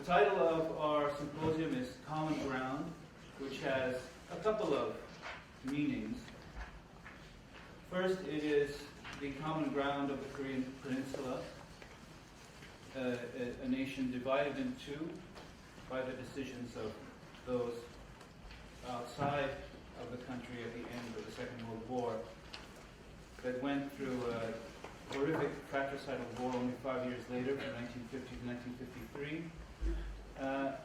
title of our symposium is Common Ground, which has a couple of meanings. First, it is the common ground of the Korean Peninsula, a nation divided in two by the decisions of those outside of the country at the end of the Second World War that went through a horrific fratricidal war only 5 years later, from 1950 to 1953,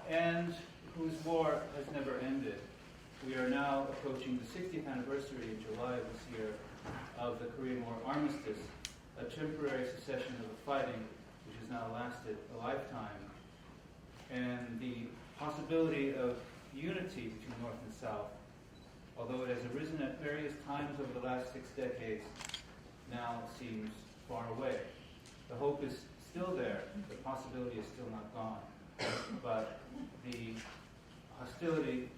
and whose war has never ended. We are now approaching the 60th anniversary in July of this year of the Korean War armistice, a temporary cessation of the fighting which has now lasted a lifetime, and the possibility of unity between North and South, although it has arisen at various times over the last 6 decades, now seems far away. The hope is still there, the possibility is still not gone, but the hostility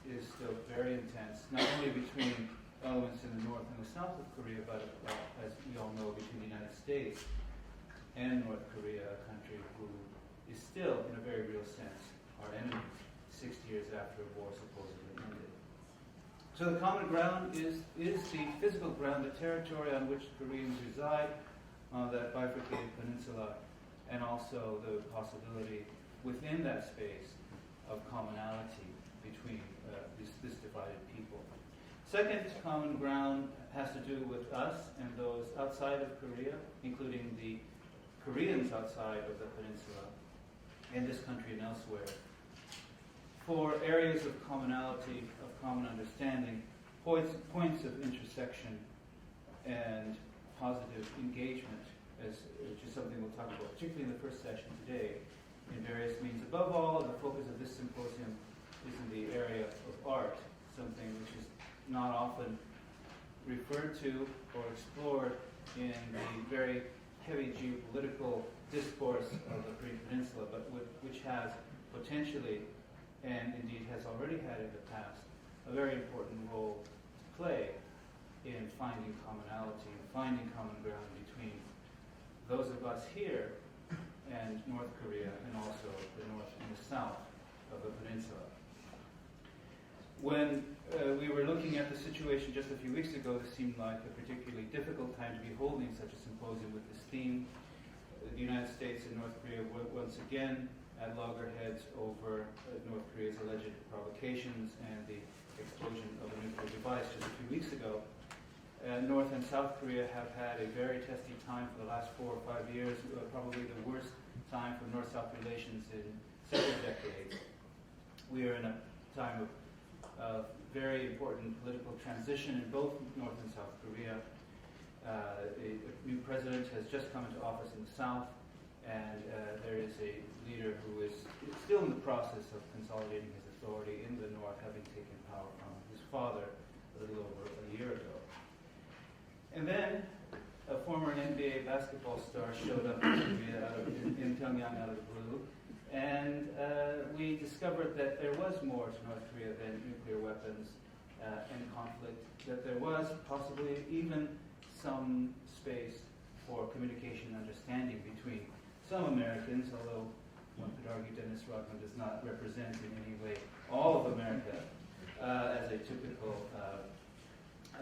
is still very intense, not only between elements in the north and the south of Korea, but as we all know, between the United States and North Korea, a country who is still, in a very real sense, our enemy 60 years after a war supposedly ended. So the common ground is the physical ground, the territory on which Koreans reside on that bifurcated peninsula, and also the possibility within that space of commonality between this divided people. Second common ground has to do with us and those outside of Korea, including the Koreans outside of the peninsula, in this country and elsewhere, for areas of commonality, of common understanding, points of intersection, and positive engagement, which is something we'll talk about, particularly in the first session today, in various means. Above all, the focus of this symposium is in the area of art, something which is not often referred to or explored in the very heavy geopolitical discourse of the Korean Peninsula, but which has potentially, and indeed has already had in the past, a very important role to play in finding commonality, and finding common ground between those of us here and North Korea, and also the north and the south of the peninsula. When we were looking at the situation just a few weeks ago, this seemed like a particularly difficult time to be holding such a symposium with this theme. The United States and North Korea were once again at loggerheads over North Korea's alleged provocations and the explosion of a nuclear device just a few weeks ago. North and South Korea have had a very testy time for the last 4 or 5 years, probably the worst time for North-South relations in several decades. We are in a time of very important political transition in both North and South Korea. A new president has just come into office in the South, and there is a leader who is still in the process of consolidating his authority in the North, having taken power from his father a little over a year ago. And then a former NBA basketball star showed up in Pyongyang out of the blue, and we discovered that there was more to North Korea than nuclear weapons and conflict, that there was possibly even some space for communication and understanding between some Americans, although one could argue Dennis Rodman does not represent in any way all of America as a typical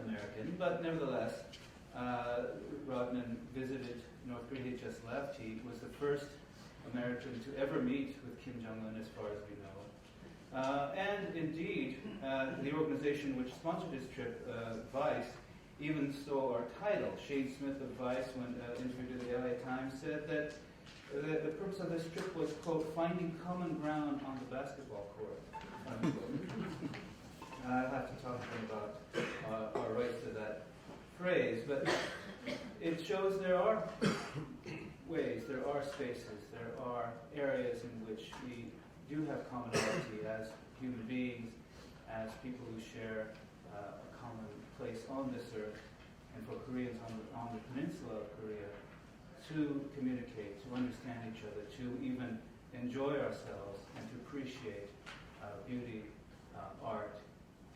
American, but nevertheless, Rodman visited North Korea. He just left. He was the first American to ever meet with Kim Jong-un, as far as we know. And indeed, the organization which sponsored his trip, Vice, even stole our title. Shane Smith of Vice, when interviewed in the LA Times, said that the purpose of this trip was, quote, finding common ground on the basketball court, unquote. I'll have to talk to him about our rights to that phrase, but it shows there are ways, there are spaces, there are areas in which we do have commonality as human beings, as people who share a common place on this earth, and for Koreans on the peninsula of Korea to communicate, to understand each other, to even enjoy ourselves, and to appreciate beauty, art,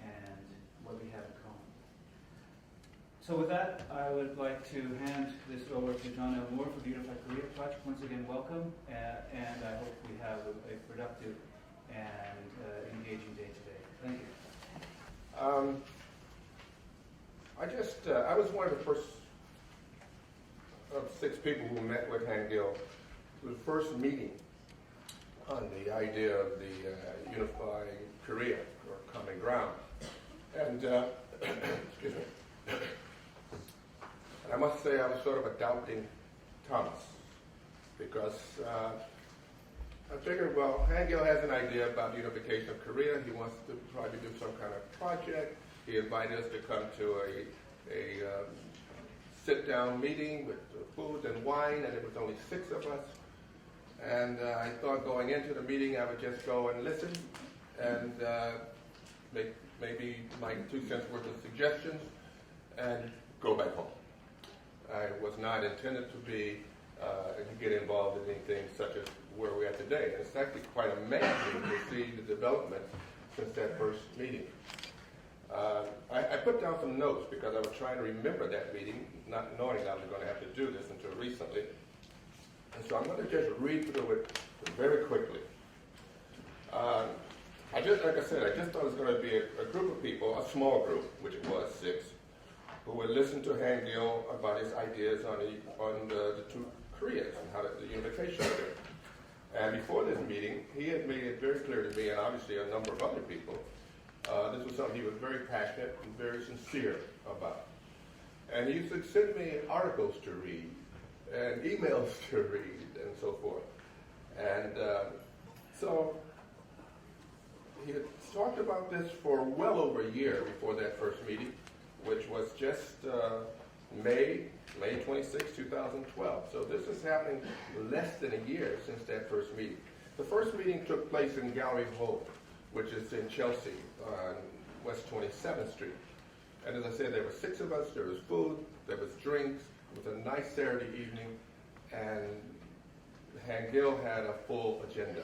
and what we have in common. So with that, I would like to hand this over to John L. Moore for the Unified Korea Project. Once again, welcome, and I hope we have a productive and engaging day today. Thank you. I was one of the first of 6 people who met with Heng-Gil. It was the first meeting on the idea of the unifying Korea, or common ground. And, excuse me. And I must say I was sort of a doubting Thomas, because I figured, well, Heng-Gil has an idea about the unification of Korea. He wants to probably do some kind of project. He invited us to come to a sit-down meeting with food and wine, and it was only 6 of us. And I thought going into the meeting I would just go and listen and make maybe my 2 cents worth of suggestions and go back home. I was not intended to be get involved in anything such as where we're at today. And it's actually quite amazing to see the developments since that first meeting. I put down some notes because I was trying to remember that meeting, not knowing I was going to have to do this until recently. And so I'm going to just read through it very quickly. Like I said, I just thought it was going to be a group of people, a small group, which it was 6, who would listen to Heng-Gil about his ideas on the 2 Koreas and how the unification of it. And before this meeting, he had made it very clear to me, and obviously a number of other people, this was something he was very passionate and very sincere about. And he used to send me articles to read and emails to read and so forth. And so he had talked about this for well over a year before that first meeting, which was just May 26, 2012. So this is happening less than a year since that first meeting. The first meeting took place in Gallery Hall, which is in Chelsea on West 27th Street. And as I said, there were 6 of us, there was food, there was drinks, it was a nice Saturday evening, and Heng-Gil had a full agenda.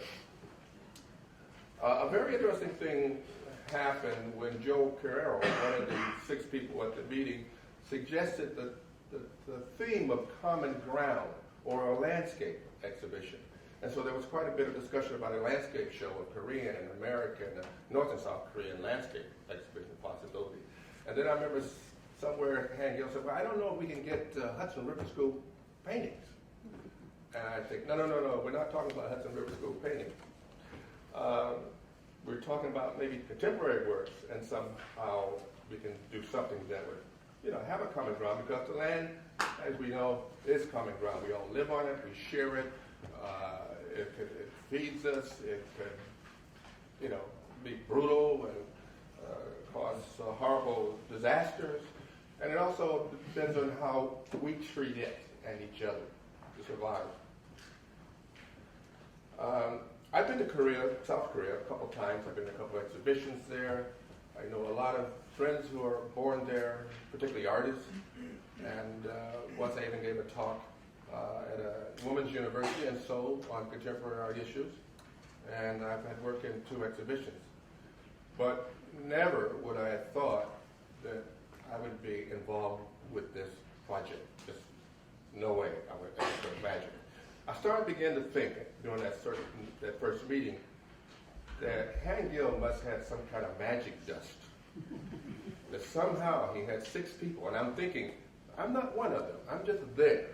A very interesting thing happened when Joe Carrero, one of the 6 people at the meeting, suggested that the theme of common ground, or a landscape exhibition. And so there was quite a bit of discussion about a landscape show, a Korean and American, North and South Korean landscape exhibition possibility. And then I remember somewhere Heng-Gil said, well, I don't know if we can get Hudson River School paintings. And I think, no, we're not talking about Hudson River School paintings. We're talking about maybe contemporary works, and somehow we can do something that would, have a common ground, because the land, as we know, is common ground. We all live on it, we share it, it feeds us, it could, be brutal and cause horrible disasters, and it also depends on how we treat it and each other to survive. I've been to Korea, South Korea, a couple times. I've been to a couple exhibitions there. I know a lot of friends who are born there, particularly artists. And once I even gave a talk at a women's university in Seoul on contemporary art issues. And I've had work in 2 exhibitions. But never would I have thought that I would be involved with this project. Just no way I would ever imagine. I started to begin to think during that first meeting that Heng-Gil must have some kind of magic dust. That somehow he had 6 people, and I'm thinking, I'm not one of them. I'm just there.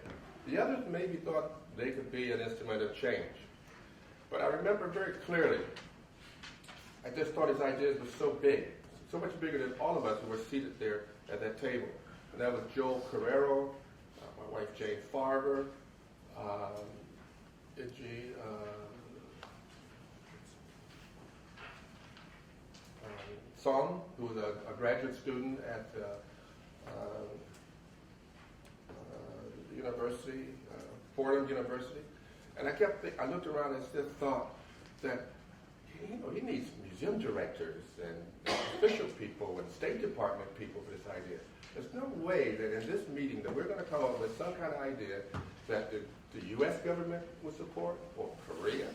The others maybe thought they could be an instrument of change. But I remember very clearly, I just thought his ideas were so big, so much bigger than all of us who were seated there at that table. And that was Joel Carrero, my wife Jane Farber, Song, who was a graduate student at the university, Fordham University. And I looked around and just thought that, he needs museum directors and official people and State Department people for this idea. There's no way that in this meeting that we're going to come up with some kind of idea that the U.S. government would support, or Korea.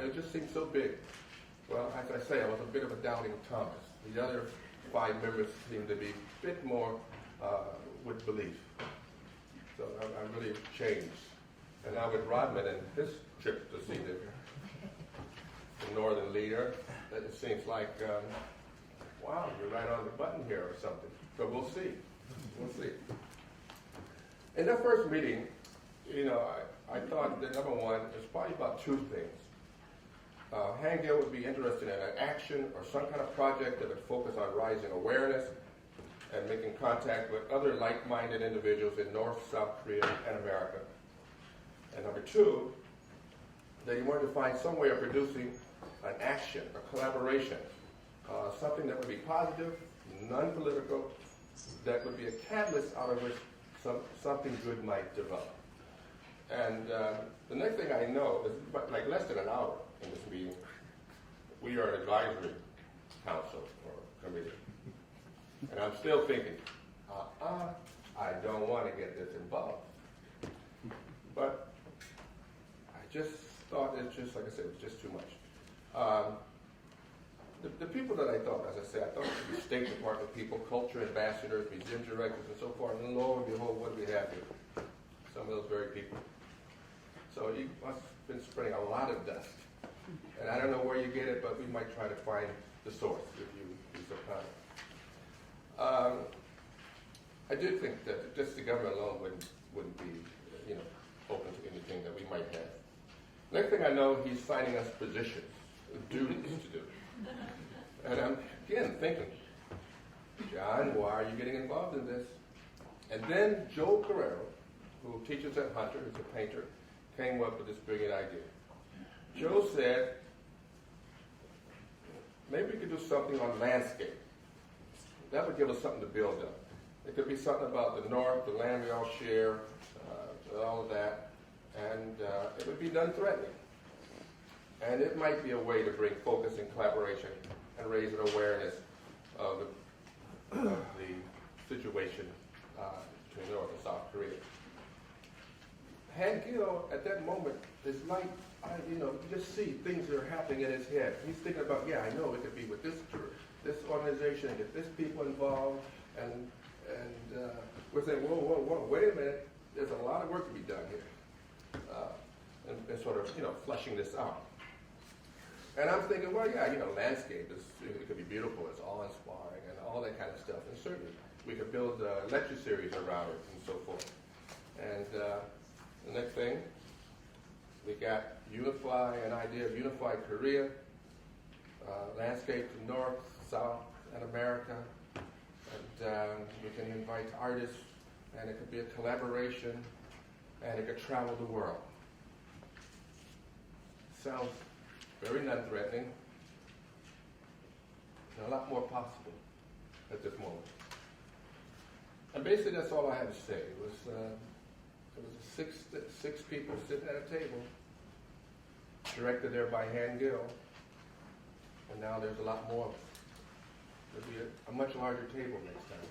It just seemed so big. Well, as I say, I was a bit of a doubting Thomas. The other 5 members seemed to be a bit more with belief. So I'm really changed. And now with Rodman and his trip to see the Northern leader, it seems like, wow, you're right on the button here or something. But we'll see. We'll see. In that first meeting, I thought that number one, it's probably about two things. Heng-Gil would be interested in an action or some kind of project that would focus on raising awareness and making contact with other like-minded individuals in North, South Korea, and America. And number two, that he wanted to find some way of producing an action, a collaboration, something that would be positive, non-political, that would be a catalyst out of which something good might develop. And the next thing I know is like less than an hour in this meeting, we are an advisory council or committee. And I'm still thinking, I don't want to get this involved. But I just thought it's just, like I said, it was just too much. The people that I thought, as I said, I thought it would be State Department people, culture ambassadors, museum directors, and so forth. And lo and behold, what do we have here? Some of those very people. So you must have been spreading a lot of dust. And I don't know where you get it, but we might try to find the source if you be so kind. I do think that just the government alone wouldn't be, open to anything that we might have. Next thing I know, he's signing us positions, duties to do. And I'm again thinking, John, why are you getting involved in this? And then Joe Carrero, who teaches at Hunter, is a painter, came up with this brilliant idea. Joe said, maybe we could do something on landscape. That would give us something to build up. It could be something about the North, the land we all share, all of that, and it would be non-threatening. And it might be a way to bring focus and collaboration and raise an awareness of the situation between North and South Korea. Heng-Gil, at that moment, is like, you just see things that are happening in his head. He's thinking about, I know it could be with this organization and get this people involved, and we're saying, whoa, wait a minute, there's a lot of work to be done here, and sort of, fleshing this out. And I'm thinking, landscape it could be beautiful, it's awe-inspiring, and all that kind of stuff, and certainly we could build a lecture series around it and so forth. And the next thing, we got an idea of unified Korea, landscape to North, South, and America. And we can invite artists, and it could be a collaboration, and it could travel the world. Sounds very non-threatening, and a lot more possible at this moment. And basically, that's all I have to say. It was six people sitting at a table, directed there by Heng-Gil, and now there's a lot more of us. There'll be a much larger table next time.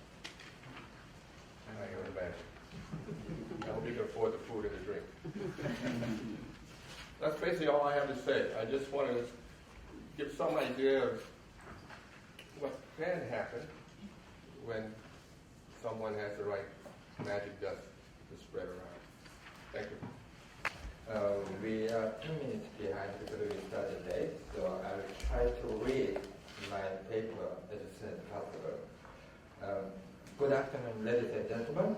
I can imagine. I hope you can afford the food and the drink. That's basically all I have to say. I just want to give some idea of what can happen when someone has the right magic dust to spread around. Thank you. We are 2 minutes behind because we started late, so I will try to read my paper as soon as possible. Good afternoon, ladies and gentlemen.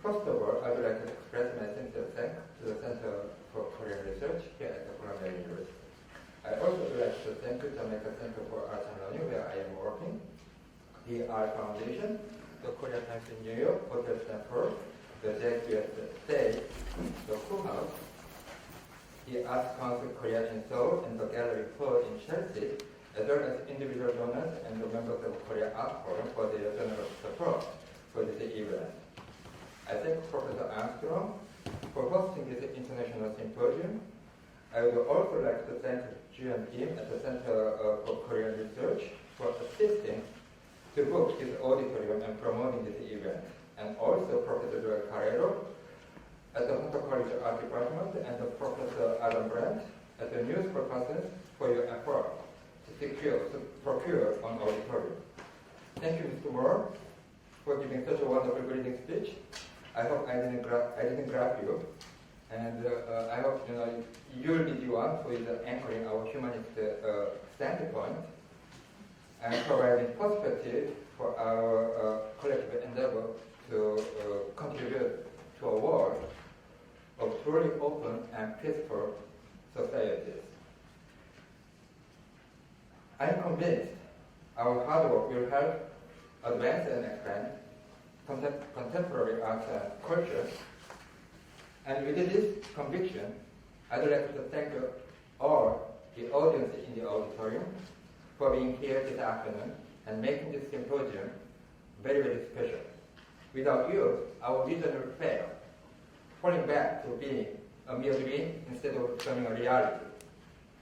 First of all, I would like to express my sincere thanks to the Center for Korean Research here at the Columbia University. I also would like to thank the Jamaica Center for Arts and Learning, where I am working, the Art Foundation, the Korea Times in New York, Hotel Stanford, the JQSA, the Cool House, the Arts Council Korea in Seoul, and the Gallery 4 in Chelsea, as well as individual donors and the members of Korea Art Forum for their generous support for this event. I thank Professor Armstrong for hosting this international symposium. I would also like to thank Jian Kim at the Center for Korean Research for assisting to book this auditorium and promoting this event, and also Professor Doug Hostetter at the Hunter College Art Department and the Professor Adam Brandt at the News Professors for your effort to procure an auditorium. Thank you, Mr. Moore. for giving such a wonderful greeting speech. I hope I didn't grab you. And I hope you'll be the one who is anchoring our humanist standpoint and providing perspective for our collective endeavor to contribute to a world of truly open and peaceful societies. I'm convinced our hard work will help advance and expand contemporary arts and culture. And with this conviction, I'd like to thank all the audience in the auditorium for being here this afternoon and making this symposium very, very special. Without you, our vision will fail, falling back to being a mere dream instead of becoming a reality.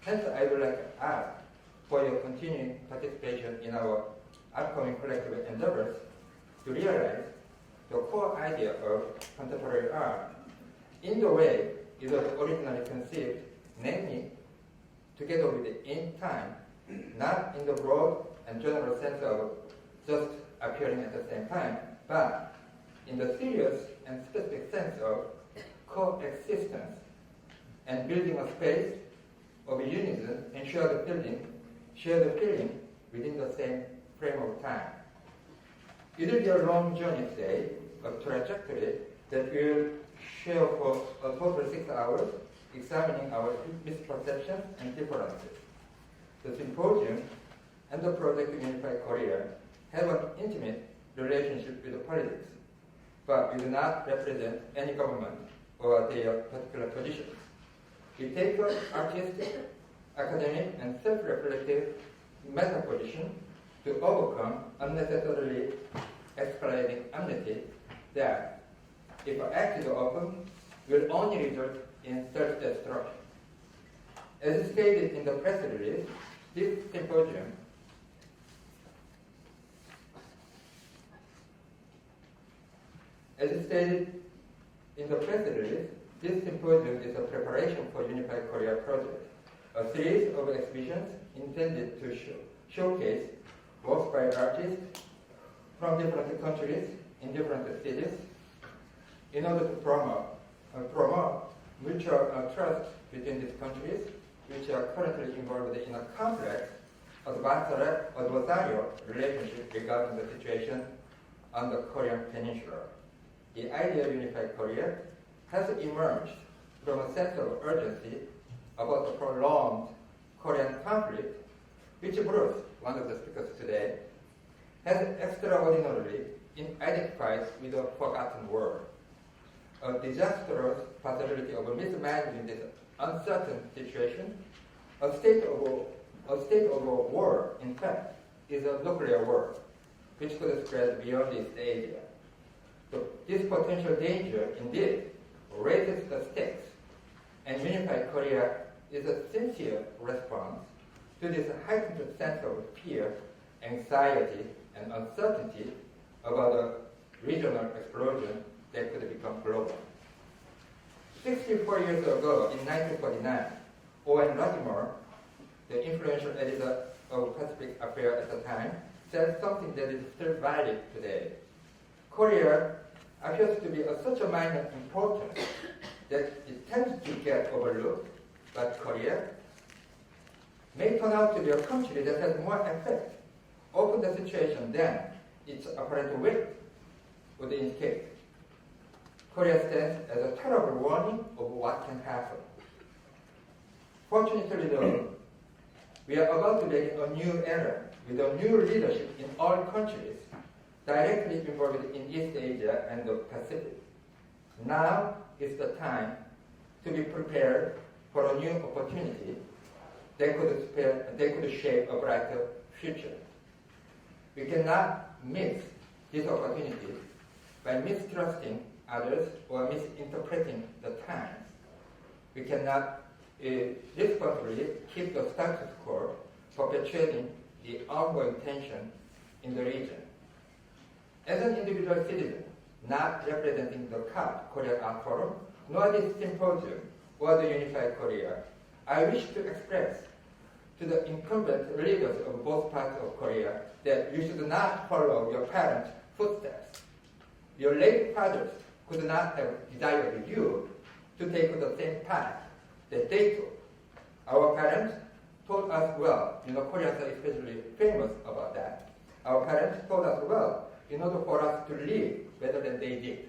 Hence, I would like to ask for your continuing participation in our upcoming collective endeavors to realize the core idea of contemporary art in the way it was originally conceived, namely, together with it in time, not in the broad and general sense of just appearing at the same time, but in the serious and specific sense of coexistence and building a space of unison and share the feeling within the same frame of time. It will be a long journey today, a trajectory that will share for a total 6 hours, examining our misperceptions and differences. The symposium and the project Unified Korea have an intimate relationship with politics, but we do not represent any government or their particular positions. We take an artistic, academic, and self-reflective meta position to overcome unnecessarily escalating enmity that, if acted upon, will only result in self-destruction. As stated in the press release, this symposium is a preparation for Unified Korea project, a series of exhibitions intended to showcase works by artists from different countries in different cities in order to promote mutual trust between these countries, which are currently involved in a complex adversarial relationship regarding the situation on the Korean Peninsula. The idea of Unified Korea has emerged from a sense of urgency about the prolonged Korean conflict, which Bruce, one of the speakers today, has extraordinarily identified with a forgotten war. A disastrous possibility of mismanaging this uncertain situation, a state of war, in fact, is a nuclear war, which could spread beyond East Asia. So this potential danger, indeed, raises the stakes, and Unified Korea is a sincere response to this heightened sense of fear, anxiety, and uncertainty about a regional explosion that could become global. 64 years ago, in 1949, Owen Rudimore, the influential editor of Pacific Affairs at the time, said something that is still valid today. Korea appears to be of such a minor importance that it tends to get overlooked, but Korea may turn out to be a country that has more effect over the situation than its apparent weight would indicate. Korea stands as a terrible warning of what can happen. Fortunately, though, we are about to begin a new era with a new leadership in all countries directly involved in East Asia and the Pacific. Now is the time to be prepared for a new opportunity that could shape a brighter future. We cannot miss this opportunity by mistrusting others or misinterpreting the times. We cannot responsibly keep the status quo, perpetuating the ongoing tension in the region. As an individual citizen, not representing the CART, Korea Art Forum, nor this symposium or the Unified Korea, I wish to express to the incumbent leaders of both parts of Korea that you should not follow your parents' footsteps. your late fathers could not have desired you to take the same path that they took. Our parents taught us well, Koreans are especially famous about that. Our parents taught us well in order for us to live better than they did.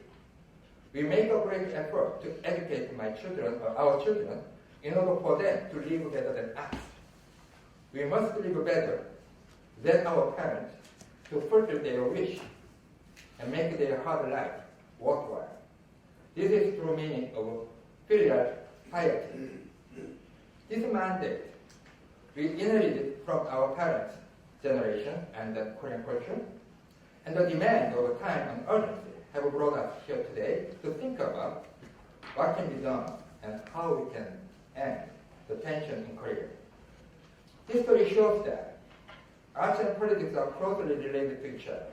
We make a great effort to educate my children or our children in order for them to live better than us. We must live better than our parents to fulfill their wish and make their hard life worthwhile. This is true meaning of filial piety. This mandate we inherited from our parents' generation and the Korean culture, and the demand of time and urgency have brought us here today to think about what can be done and how we can end the tension in Korea. History shows that arts and politics are closely related to each other.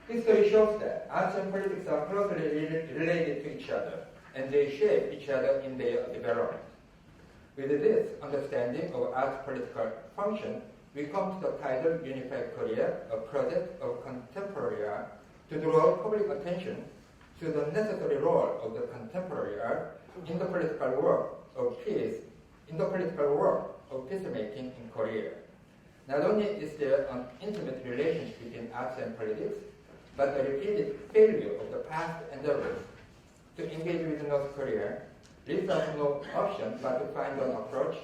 History shows that arts and politics are closely related to each other, and they shape each other in their development. With this understanding of arts' political function, we come to the title Unified Korea, a project of contemporary art to draw public attention to the necessary role of the contemporary art in the political work of peace, peacemaking in Korea. Not only is there an intimate relationship between arts and politics, but the repeated failure of the past endeavors to engage with North Korea leaves us no option but to find an approach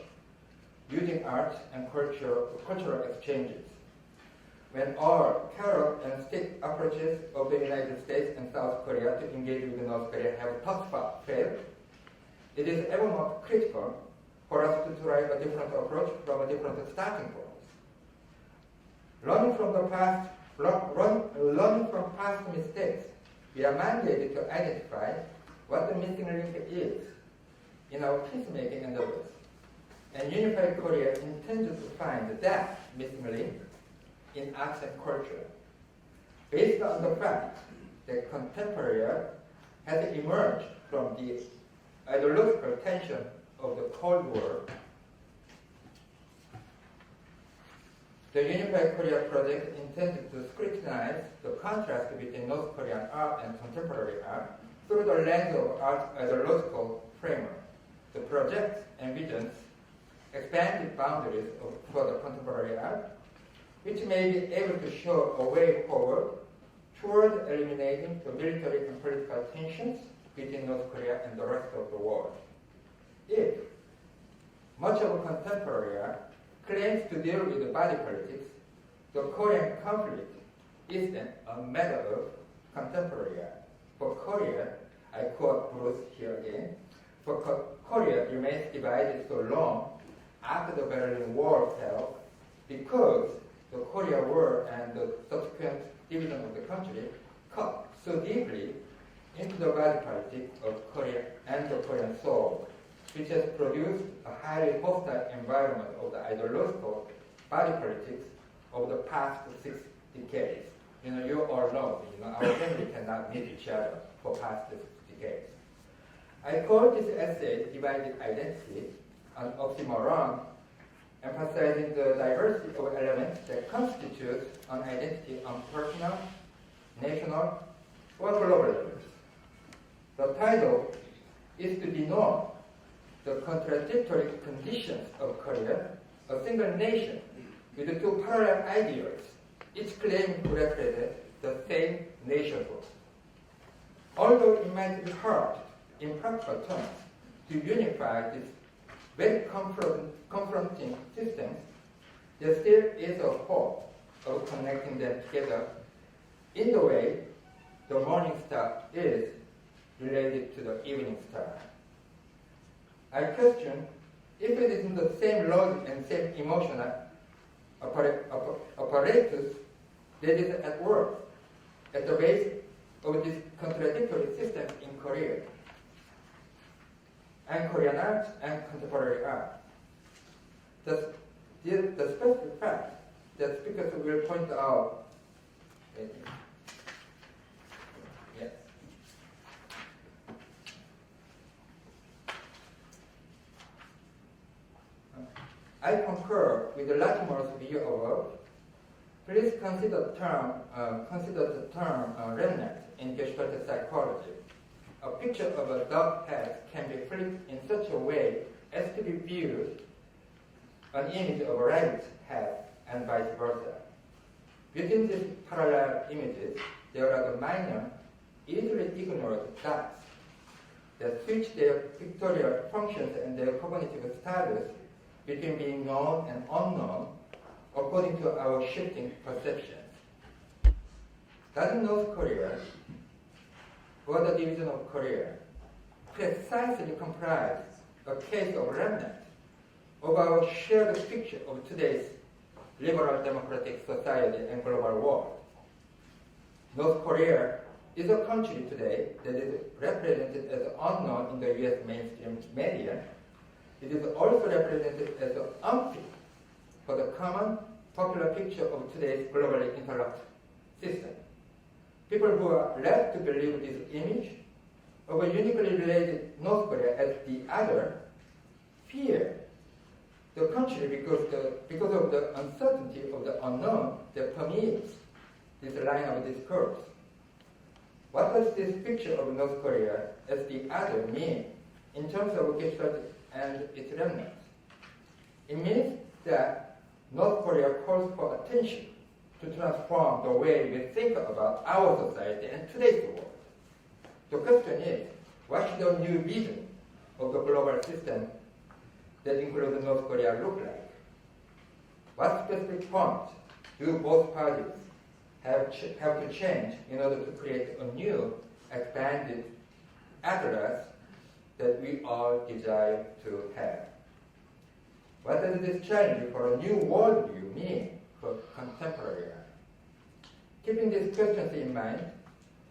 using arts and cultural exchanges. When all carrot and stick approaches of the United States and South Korea to engage with North Korea have thus far failed, it is ever more critical for us to try a different approach from a different starting point. Learning from past mistakes, we are mandated to identify what the missing link is in our peacemaking endeavors. And Unified Korea intends to find that missing link in arts and culture. Based on the fact that contemporary art has emerged from the ideological tension of the Cold War, the Unified Korea project intended to scrutinize the contrast between North Korean art and contemporary art through the lens of art's ideological framework. The project envisions expanded boundaries for the contemporary art, which may be able to show a way forward toward eliminating the military and political tensions between North Korea and the rest of the world. If much of contemporary art claims to deal with the body politics, the Korean conflict is then a matter of contemporary art. For Korea, I quote Bruce here again, for Korea remains divided so long after the Berlin Wall fell because the Korea War and the subsequent division of the country cut so deeply into the body politic of Korea and the Korean soul, which has produced a highly hostile environment of the ideological body politics of the past 6 decades. You all know, our family cannot meet each other for past 6 decades. I call this essay Divided Identity an oxymoron, emphasizing the diversity of elements that constitute an identity on personal, national, or global levels. The title is to denote the contradictory conditions of Korea, a single nation with two parallel ideals, each claiming to represent the same nationhood. Although it might be hard in practical terms to unify these very confronting systems, there still is a hope of connecting them together in the way the morning star is related to the evening star. I question if it is in the same logic and same emotional apparatus that is at work at the base of this contradictory system in Korea and Korean art and contemporary art. The specific fact that speakers will point out I concur with Latimer's view above. Please consider the term remnant in Geopolitical psychology. A picture of a dog head can be flipped in such a way as to be viewed an image of a rabbit head and vice versa. Within these parallel images, there are the minor, easily ignored dots that switch their pictorial functions and their cognitive status between being known and unknown according to our shifting perceptions. Does North Korea or the division of Korea precisely comprise a case of remnant of our shared picture of today's liberal democratic society and global world? North Korea is a country today that is represented as unknown in the US mainstream media. It is also represented as unfit for the common popular picture of today's globally interlocked system. People who are led to believe this image of a uniquely related North Korea as the other fear the country because of the uncertainty of the unknown that permeates this line of discourse. What does this picture of North Korea as the other mean in terms of Geopolitical and its remnants? It means that North Korea calls for attention to transform the way we think about our society and today's world. The question is, what should a new vision of the global system that includes North Korea look like? What specific points do both parties have to change in order to create a new, expanded atlas that we all desire to have? What does this challenge for a new worldview mean for contemporary art? Keeping these questions in mind,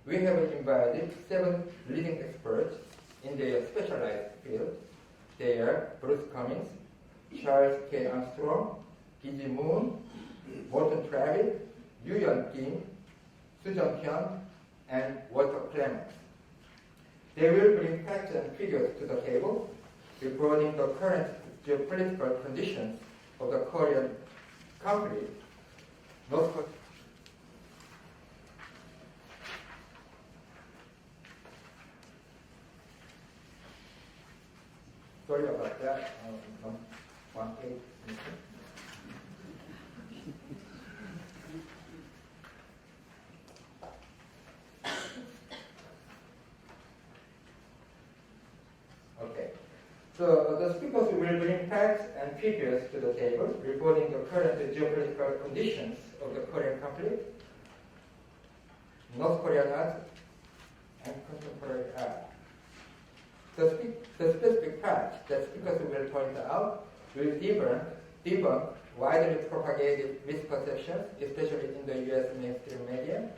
we have invited 7 leading experts in their specialized field. They are Bruce Cumings, Charles K. Armstrong, Gigi Moon, Morton Travis, Yu-Yeon Kim, Sujeon Hyun, and Walter Clements. They will bring facts and figures to the table, reporting the current geopolitical conditions of the Korean conflict. Sorry about that. One page. Okay. So the speakers will bring facts and figures to the table, reporting the current geopolitical conditions of the Korean conflict, North Korean art, and contemporary art. The specific facts that speakers will point out will debunk widely propagated misconceptions, especially in the US mainstream media,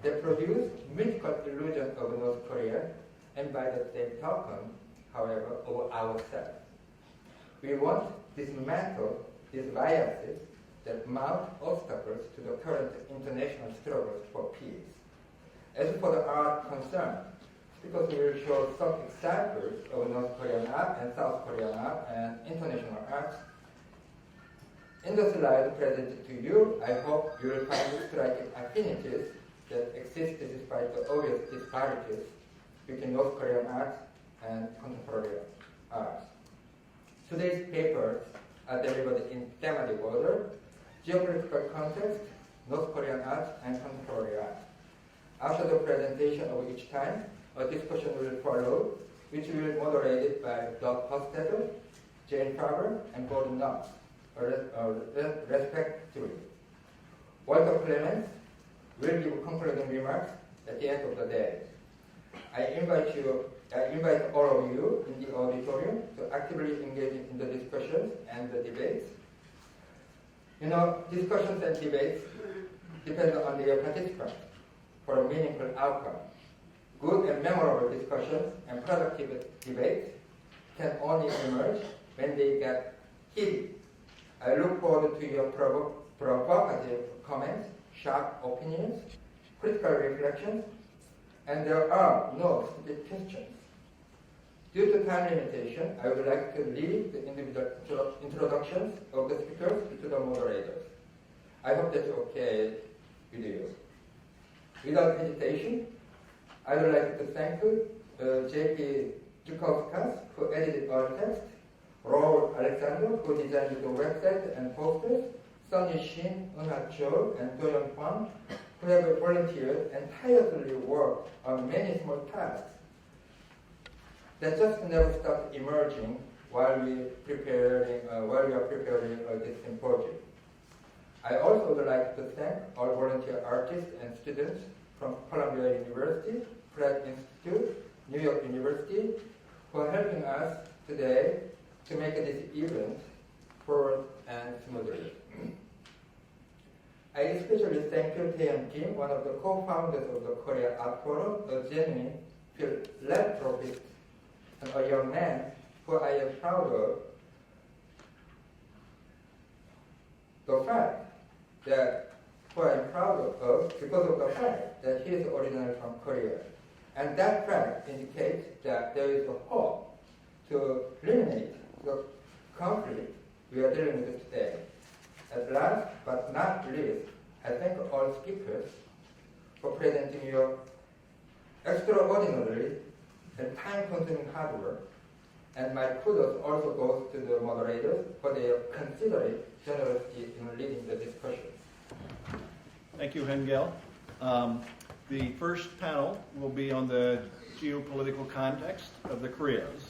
that produce mythical illusion of North Korea, and by the same token, however, of ourselves. We want to dismantle these biases that mount obstacles to the current international struggles for peace. As for the art concerned, because we will show some examples of North Korean art and South Korean art and international arts. In the slide presented to you, I hope you will find striking affinities that exist despite the obvious disparities between North Korean art and contemporary art. Today's papers are delivered in thematic order: geopolitical context, North Korean art, and contemporary art. After the presentation of each time, a discussion will follow, which will be moderated by Doug Hostetter, Jane Farber, and Gordon Knox, respectively. Walter Clements will give concluding remarks at the end of the day. I invite all of you in the auditorium to actively engage in the discussions and the debates. You know, discussions and debates depend on their participants for a meaningful outcome. Good and memorable discussions and productive debates can only emerge when they get heated. I look forward to your provocative comments, sharp opinions, critical reflections, and there are no stupid questions. Due to time limitation, I would like to leave the individual introductions of the speakers to the moderators. I hope that's okay with you. Without hesitation, I would like to thank J.P. Geopolitical, who edited our text, Raul Alexander, who designed the website and posters, Sonny Shin, Eunha Cho, and Doyoung Hwang, who have volunteered and tirelessly worked on many small tasks that just never stopped emerging while we are preparing this symposium. I also would like to thank all volunteer artists and students from Columbia University, Pratt Institute, New York University, who are helping us today to make this event forward and smoothly. I especially thank Tae-Yeon Kim, one of the co-founders of the Korea Art Forum, a genuine philanthropist and a young man who I am proud of. The fact that who I am proud of because of the fact that he is originally from Korea. And that fact indicates that there is a hope to eliminate the conflict we are dealing with today. At last but not least, I thank all speakers for presenting your extraordinary and time-consuming hard work, and my kudos also goes to the moderators for their considerate generosity in leading the discussion. Thank you, Heng-Gil. The first panel will be on the geopolitical context of the Koreas.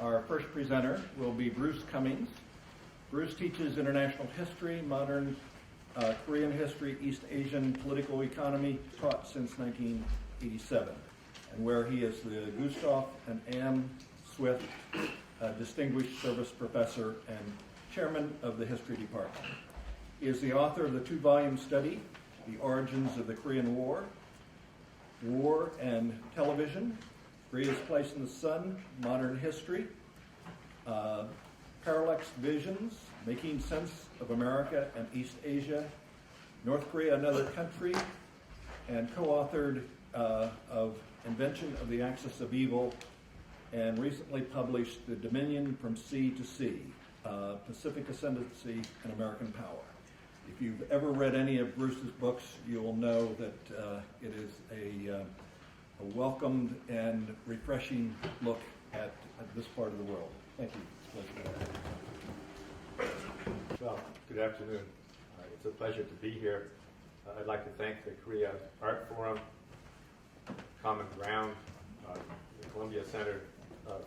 Our first presenter will be Bruce Cumings. Bruce teaches international history, modern Korean history, East Asian political economy, taught since 1987, and where he is the Gustav and Anne Swift Distinguished Service Professor and Chairman of the History Department. He is the author of the 2-volume study, The Origins of the Korean War, War and Television, Korea's Place in the Sun, Modern History, Parallax Visions, Making Sense of America and East Asia, North Korea, Another Country, and co-authored of Invention of the Axis of Evil, and recently published The Dominion from Sea to Sea, Pacific Ascendancy and American Power. If you've ever read any of Bruce's books, you will know that it is a welcomed and refreshing look at this part of the world. Thank you. Well, good afternoon. It's a pleasure to be here. I'd like to thank the Korea Art Forum, Common Ground, the Columbia Center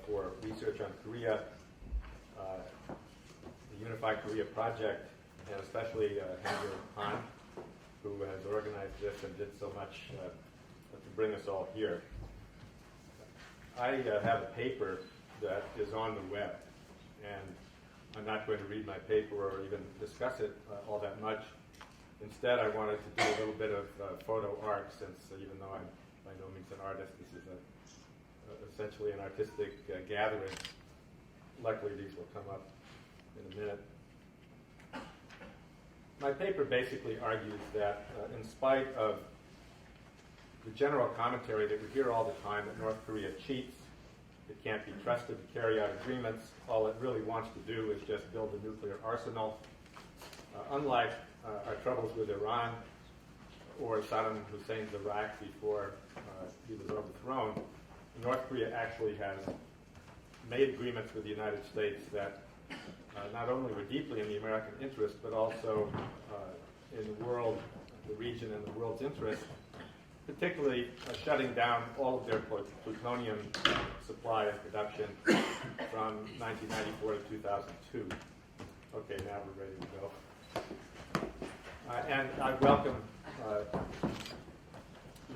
for Research on Korea, the Unified Korea Project, and especially Heng-Gil Han, who has organized this and did so much to bring us all here. I have a paper that is on the web, and I'm not going to read my paper or even discuss it all that much. Instead, I wanted to do a little bit of photo art, since even though I'm by no means an artist, this is essentially an artistic gathering. Luckily, these will come up in a minute. My paper basically argues that in spite of the general commentary that we hear all the time that North Korea cheats, it can't be trusted to carry out agreements, all it really wants to do is just build a nuclear arsenal. Unlike our troubles with Iran or Saddam Hussein's Iraq before he was overthrown, North Korea actually has made agreements with the United States that not only were deeply in the American interest, but also in the world, the region, and the world's interest, particularly shutting down all of their plutonium supply and production from 1994 to 2002. Okay, now we're ready to go. And I welcome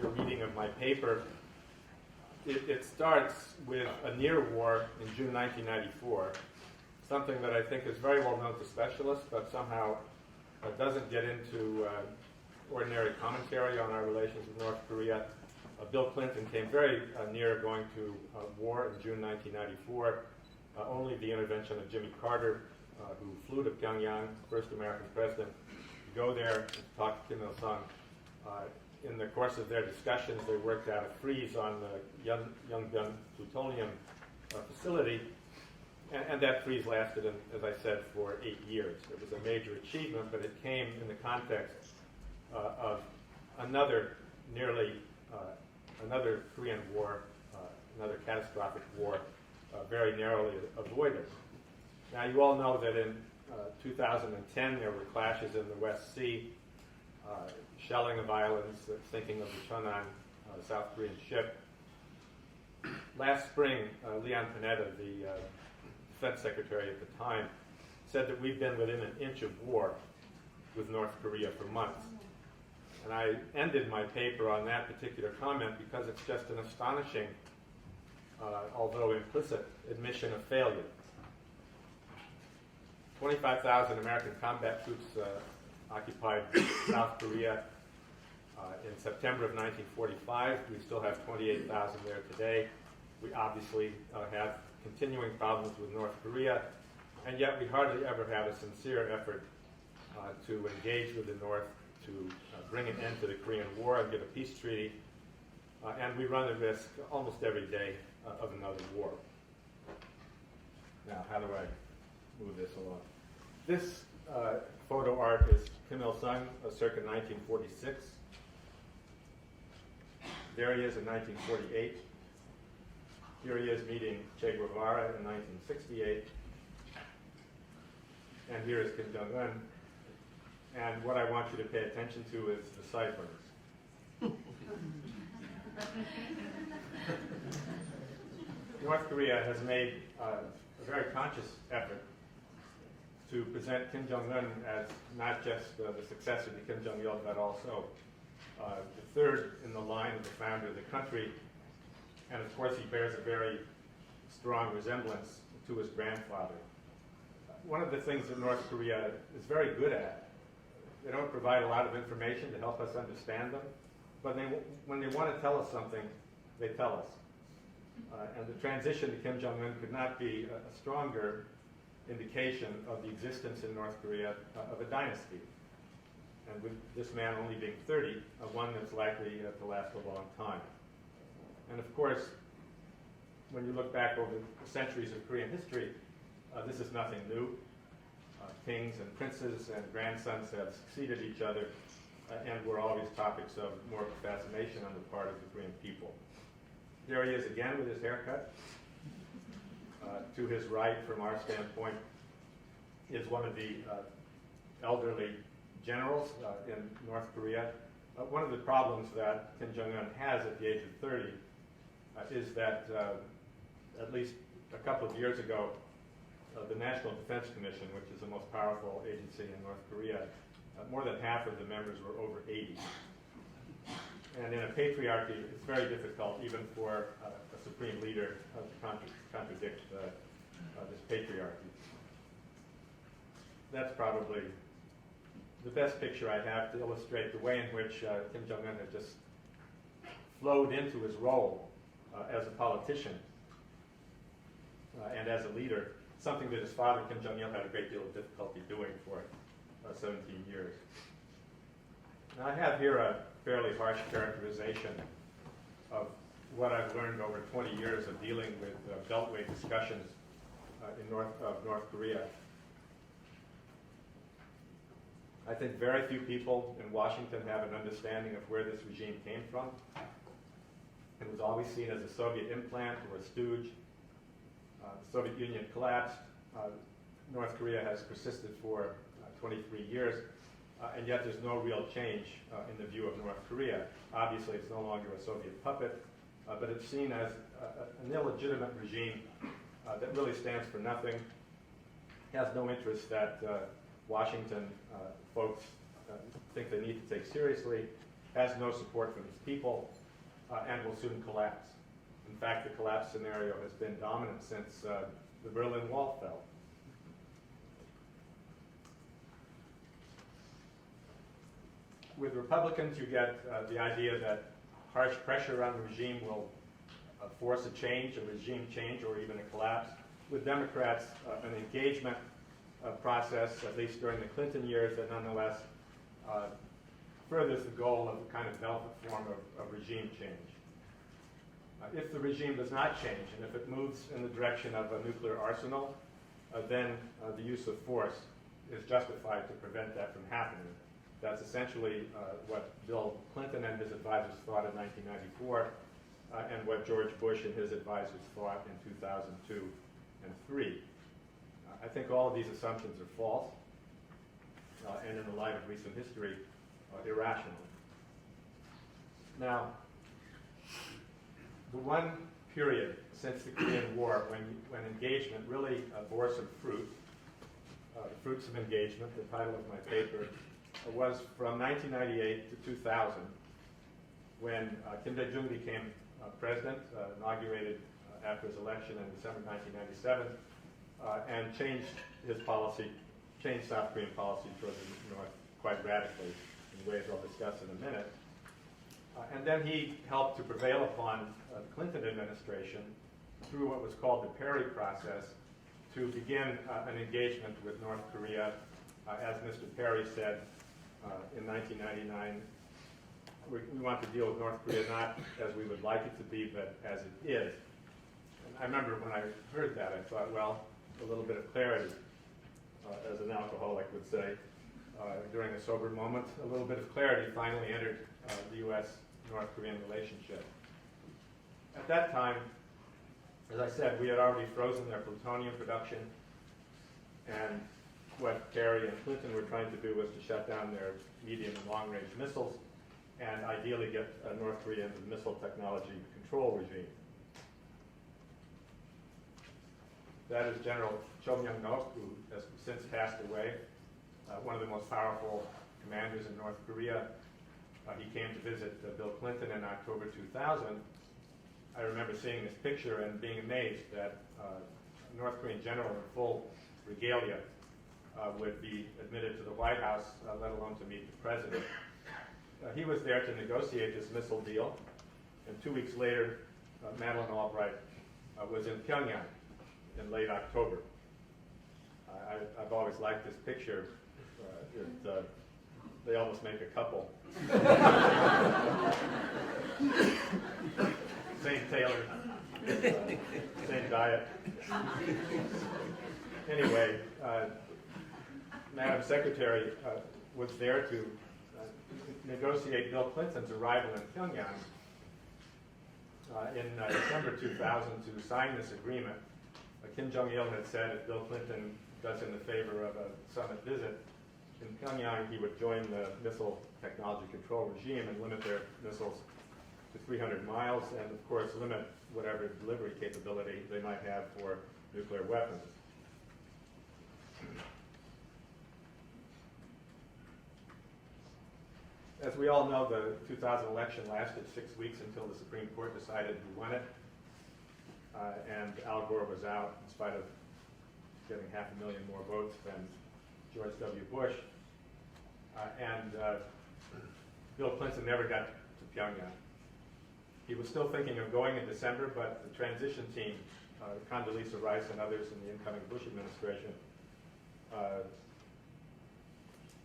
your reading of my paper. It starts with a near war in June 1994, something that I think is very well known to specialists, but somehow doesn't get into ordinary commentary on our relations with North Korea. Bill Clinton came very near going to war in June 1994. Only the intervention of Jimmy Carter, who flew to Pyongyang, first American president, to go there and talk to Kim Il-sung. In the course of their discussions, they worked out a freeze on the Yongbyon plutonium facility, and that freeze lasted, as I said, for 8 years. It was a major achievement, but it came in the context of another Korean War, another catastrophic war, very narrowly avoided. Now, you all know that in 2010 there were clashes in the West Sea, shelling of islands, sinking of the Cheonan, South Korean ship. Last spring, Leon Panetta, the defense secretary at the time, said that we've been within an inch of war with North Korea for months. And I ended my paper on that particular comment because it's just an astonishing, although implicit, admission of failure. 25,000 American combat troops occupied South Korea in September of 1945. We still have 28,000 there today. We obviously have continuing problems with North Korea, and yet we hardly ever have a sincere effort to engage with the North to bring an end to the Korean War and get a peace treaty, and we run the risk almost every day of another war. Now, how do I move this along? This photo art is Kim Il-sung, circa 1946. There he is in 1948. Here he is meeting Che Guevara in 1968. And here is Kim Jong-un. And what I want you to pay attention to is the ciphers. North Korea has made a very conscious effort to present Kim Jong-un as not just the successor to Kim Jong-il, but also the third in the line of the founder of the country. And of course, he bears a very strong resemblance to his grandfather. One of the things that North Korea is very good at, they don't provide a lot of information to help us understand them, but when they want to tell us something, they tell us. And the transition to Kim Jong-un could not be a stronger indication of the existence in North Korea of a dynasty. And with this man only being 30, one that's likely to last a long time. And of course, when you look back over the centuries of Korean history, this is nothing new. Kings and princes and grandsons have succeeded each other and were always topics of more fascination on the part of the Korean people. There he is again with his haircut. To his right, from our standpoint, is one of the elderly generals in North Korea. One of the problems that Kim Jong-un has at the age of 30 is that at least a couple of years ago, the National Defense Commission, which is the most powerful agency in North Korea, more than half of the members were over 80. And in a patriarchy, it's very difficult even for a supreme leader to contradict this patriarchy. That's probably the best picture I have to illustrate the way in which Kim Jong-un had just flowed into his role as a politician and as a leader, something that his father, Kim Jong-il, had a great deal of difficulty doing for 17 years. Now, I have here a fairly harsh characterization of what I've learned over 20 years of dealing with beltway discussions in North Korea. I think very few people in Washington have an understanding of where this regime came from. It was always seen as a Soviet implant or a stooge. The Soviet Union collapsed. North Korea has persisted for 23 years, and yet there's no real change in the view of North Korea. Obviously, it's no longer a Soviet puppet, but it's seen as an illegitimate regime that really stands for nothing, has no interest that Washington folks think they need to take seriously, has no support from its people, and will soon collapse. In fact, the collapse scenario has been dominant since the Berlin Wall fell. With Republicans, you get the idea that harsh pressure on the regime will force a change, a regime change, or even a collapse. With Democrats, an engagement process, at least during the Clinton years, that nonetheless furthers the goal of a kind of velvet form of regime change. If the regime does not change, and if it moves in the direction of a nuclear arsenal, then the use of force is justified to prevent that from happening. That's essentially what Bill Clinton and his advisors thought in 1994, and what George Bush and his advisors thought in 2002 and 3. I think all of these assumptions are false, and in the light of recent history, irrational. Now, the one period since the Korean War when engagement really bore some fruit, the fruits of engagement, the title of my paper, was from 1998 to 2000, when Kim Dae-jung became president, inaugurated after his election in December 1997, and changed his policy, changed South Korean policy towards the north quite radically in ways I'll discuss in a minute. And then he helped to prevail upon the Clinton administration through what was called the Perry process to begin an engagement with North Korea. As Mr. Perry said in 1999, we want to deal with North Korea not as we would like it to be, but as it is. And I remember when I heard that, I thought, well, a little bit of clarity, as an alcoholic would say, during a sober moment, a little bit of clarity finally entered the U.S.-North Korean relationship. At that time, as I said, we had already frozen their plutonium production, and what Kerry and Clinton were trying to do was to shut down their medium and long-range missiles and ideally get North Korea into the missile technology control regime. That is General Cho Myung-nok, who has since passed away, one of the most powerful commanders in North Korea. He came to visit Bill Clinton in October 2000. I remember seeing this picture and being amazed that a North Korean general in full regalia would be admitted to the White House, let alone to meet the president. He was there to negotiate this missile deal, and 2 weeks later, Madeleine Albright was in Pyongyang in late October. I've always liked this picture. They almost make a couple. Same tailor, same diet. Anyway, Madam Secretary was there to negotiate Bill Clinton's arrival in Pyongyang in December 2000 to sign this agreement. Kim Jong-il had said if Bill Clinton does him the favor of a summit visit in Pyongyang, he would join the missile technology control regime and limit their missiles to 300 miles and, of course, limit whatever delivery capability they might have for nuclear weapons. As we all know, the 2000 election lasted 6 weeks until the Supreme Court decided who won it. And Al Gore was out in spite of getting 500,000 more votes than George W. Bush. Bill Clinton never got to Pyongyang. He was still thinking of going in December, but the transition team, Condoleezza Rice and others in the incoming Bush administration,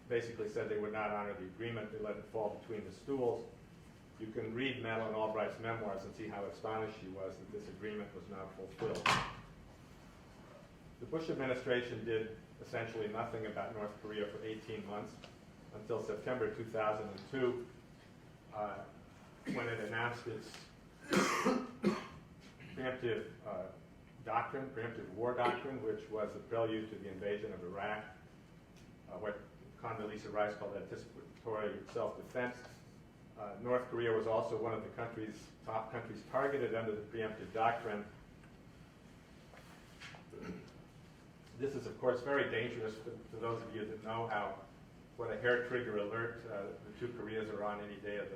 basically said they would not honor the agreement. They let it fall between the stools. You can read Madeleine Albright's memoirs and see how astonished she was that this agreement was not fulfilled. The Bush administration did essentially nothing about North Korea for 18 months until September 2002, when it announced its preemptive doctrine, preemptive war doctrine, which was the prelude to the invasion of Iraq, what Condoleezza Rice called anticipatory self-defense. North Korea was also one of the top countries targeted under the preemptive doctrine. This is, of course, very dangerous to those of you that know what a hair trigger alert the two Koreas are on any day of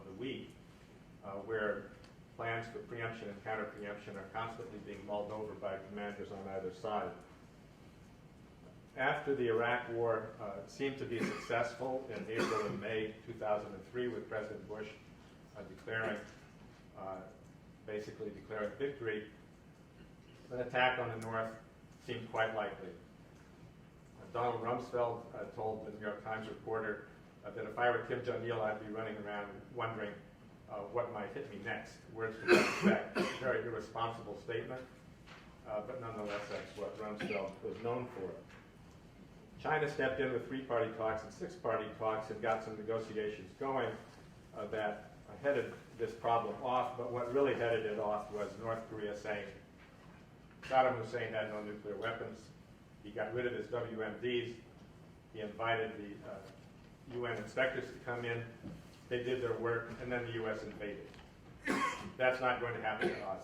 the week, where plans for preemption and counter-preemption are constantly being mulled over by commanders on either side. After the Iraq War seemed to be successful in April and May 2003, with President Bush basically declaring victory, an attack on the North seemed quite likely. Donald Rumsfeld told the New York Times reporter that if I were Kim Jong-il, I'd be running around wondering what might hit me next. Words to that effect. Very irresponsible statement, but nonetheless, that's what Rumsfeld was known for. China stepped in with three-party talks and six-party talks and got some negotiations going that headed this problem off, but what really headed it off was North Korea saying Saddam Hussein had no nuclear weapons. He got rid of his WMDs. He invited the UN inspectors to come in. They did their work, and then the U.S. invaded. That's not going to happen to us.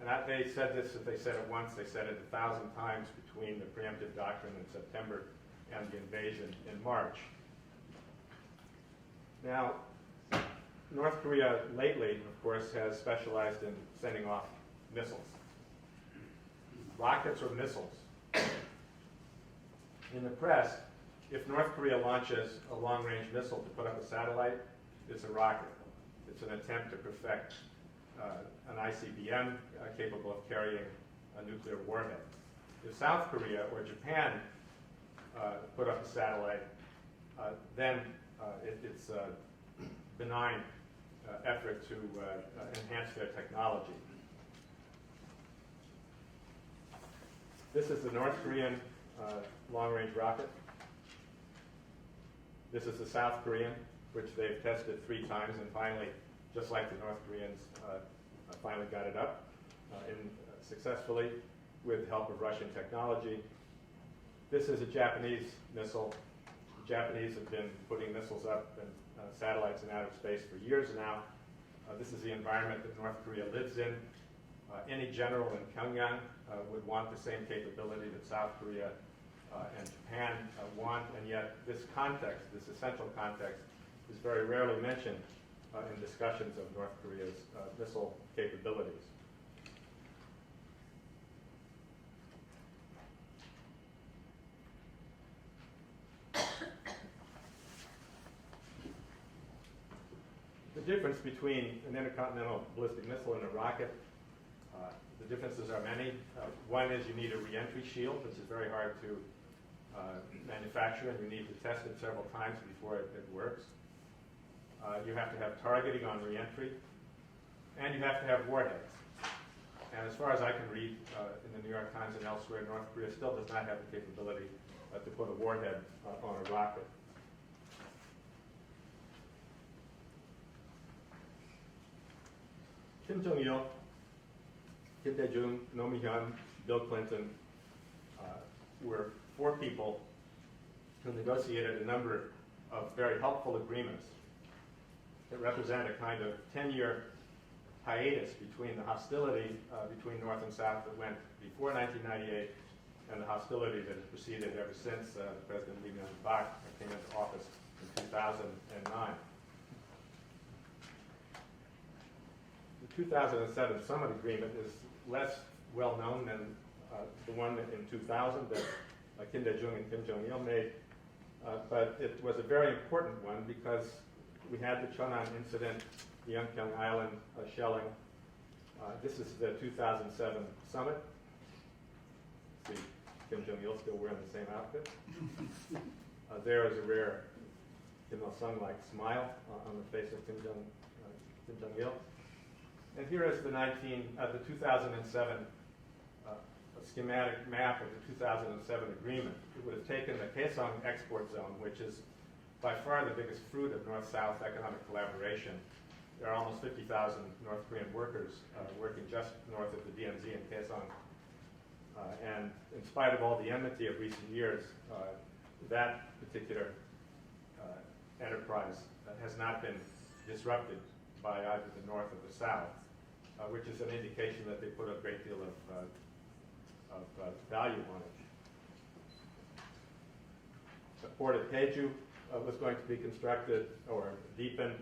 And they said this, if they said it once, they said it 1,000 times between the preemptive doctrine in September and the invasion in March. Now, North Korea lately, of course, has specialized in sending off missiles. Rockets or missiles. In the press, if North Korea launches a long-range missile to put up a satellite, it's a rocket. It's an attempt to perfect an ICBM capable of carrying a nuclear warhead. If South Korea or Japan put up a satellite, then it's a benign effort to enhance their technology. This is the North Korean long-range rocket. This is the South Korean, which they've tested 3 times, and finally, just like the North Koreans, finally got it up successfully with the help of Russian technology. This is a Japanese missile. The Japanese have been putting missiles up and satellites in outer space for years now. This is the environment that North Korea lives in. Any general in Pyongyang would want the same capability that South Korea and Japan want, and yet this context, this essential context, is very rarely mentioned in discussions of North Korea's missile capabilities. The difference between an intercontinental ballistic missile and a rocket, the differences are many. One is you need a re-entry shield, which is very hard to manufacture, and you need to test it several times before it works. You have to have targeting on re-entry, and you have to have warheads. And as far as I can read in the New York Times and elsewhere, North Korea still does not have the capability to put a warhead on a rocket. Kim Jong-il, Kim Dae-jung, Roh Moo-hyun, Bill Clinton were 4 people who negotiated a number of very helpful agreements that represent a kind of 10-year hiatus between the hostility between North and South that went before 1998 and the hostility that has proceeded ever since President Lee Myung-bak came into office in 2009. The 2007 Summit Agreement is less well known than the one in 2000 that Kim Dae-jung and Kim Jong-il made, but it was a very important one because we had the Cheonan incident, the Yeonpyeong Island shelling. This is the 2007 summit. See, Kim Jong-il still wearing the same outfit. There is a rare Kim Il-sung-like smile on the face of Kim Jong-il. And here is the 2007 schematic map of the 2007 agreement. It would have taken the Kaesong export zone, which is by far the biggest fruit of North-South economic collaboration. There are almost 50,000 North Korean workers working just north of the DMZ in Kaesong. And in spite of all the enmity of recent years, that particular enterprise has not been disrupted by either the North or the South, which is an indication that they put a great deal of value on it. The port at Daeju was going to be constructed or deepened.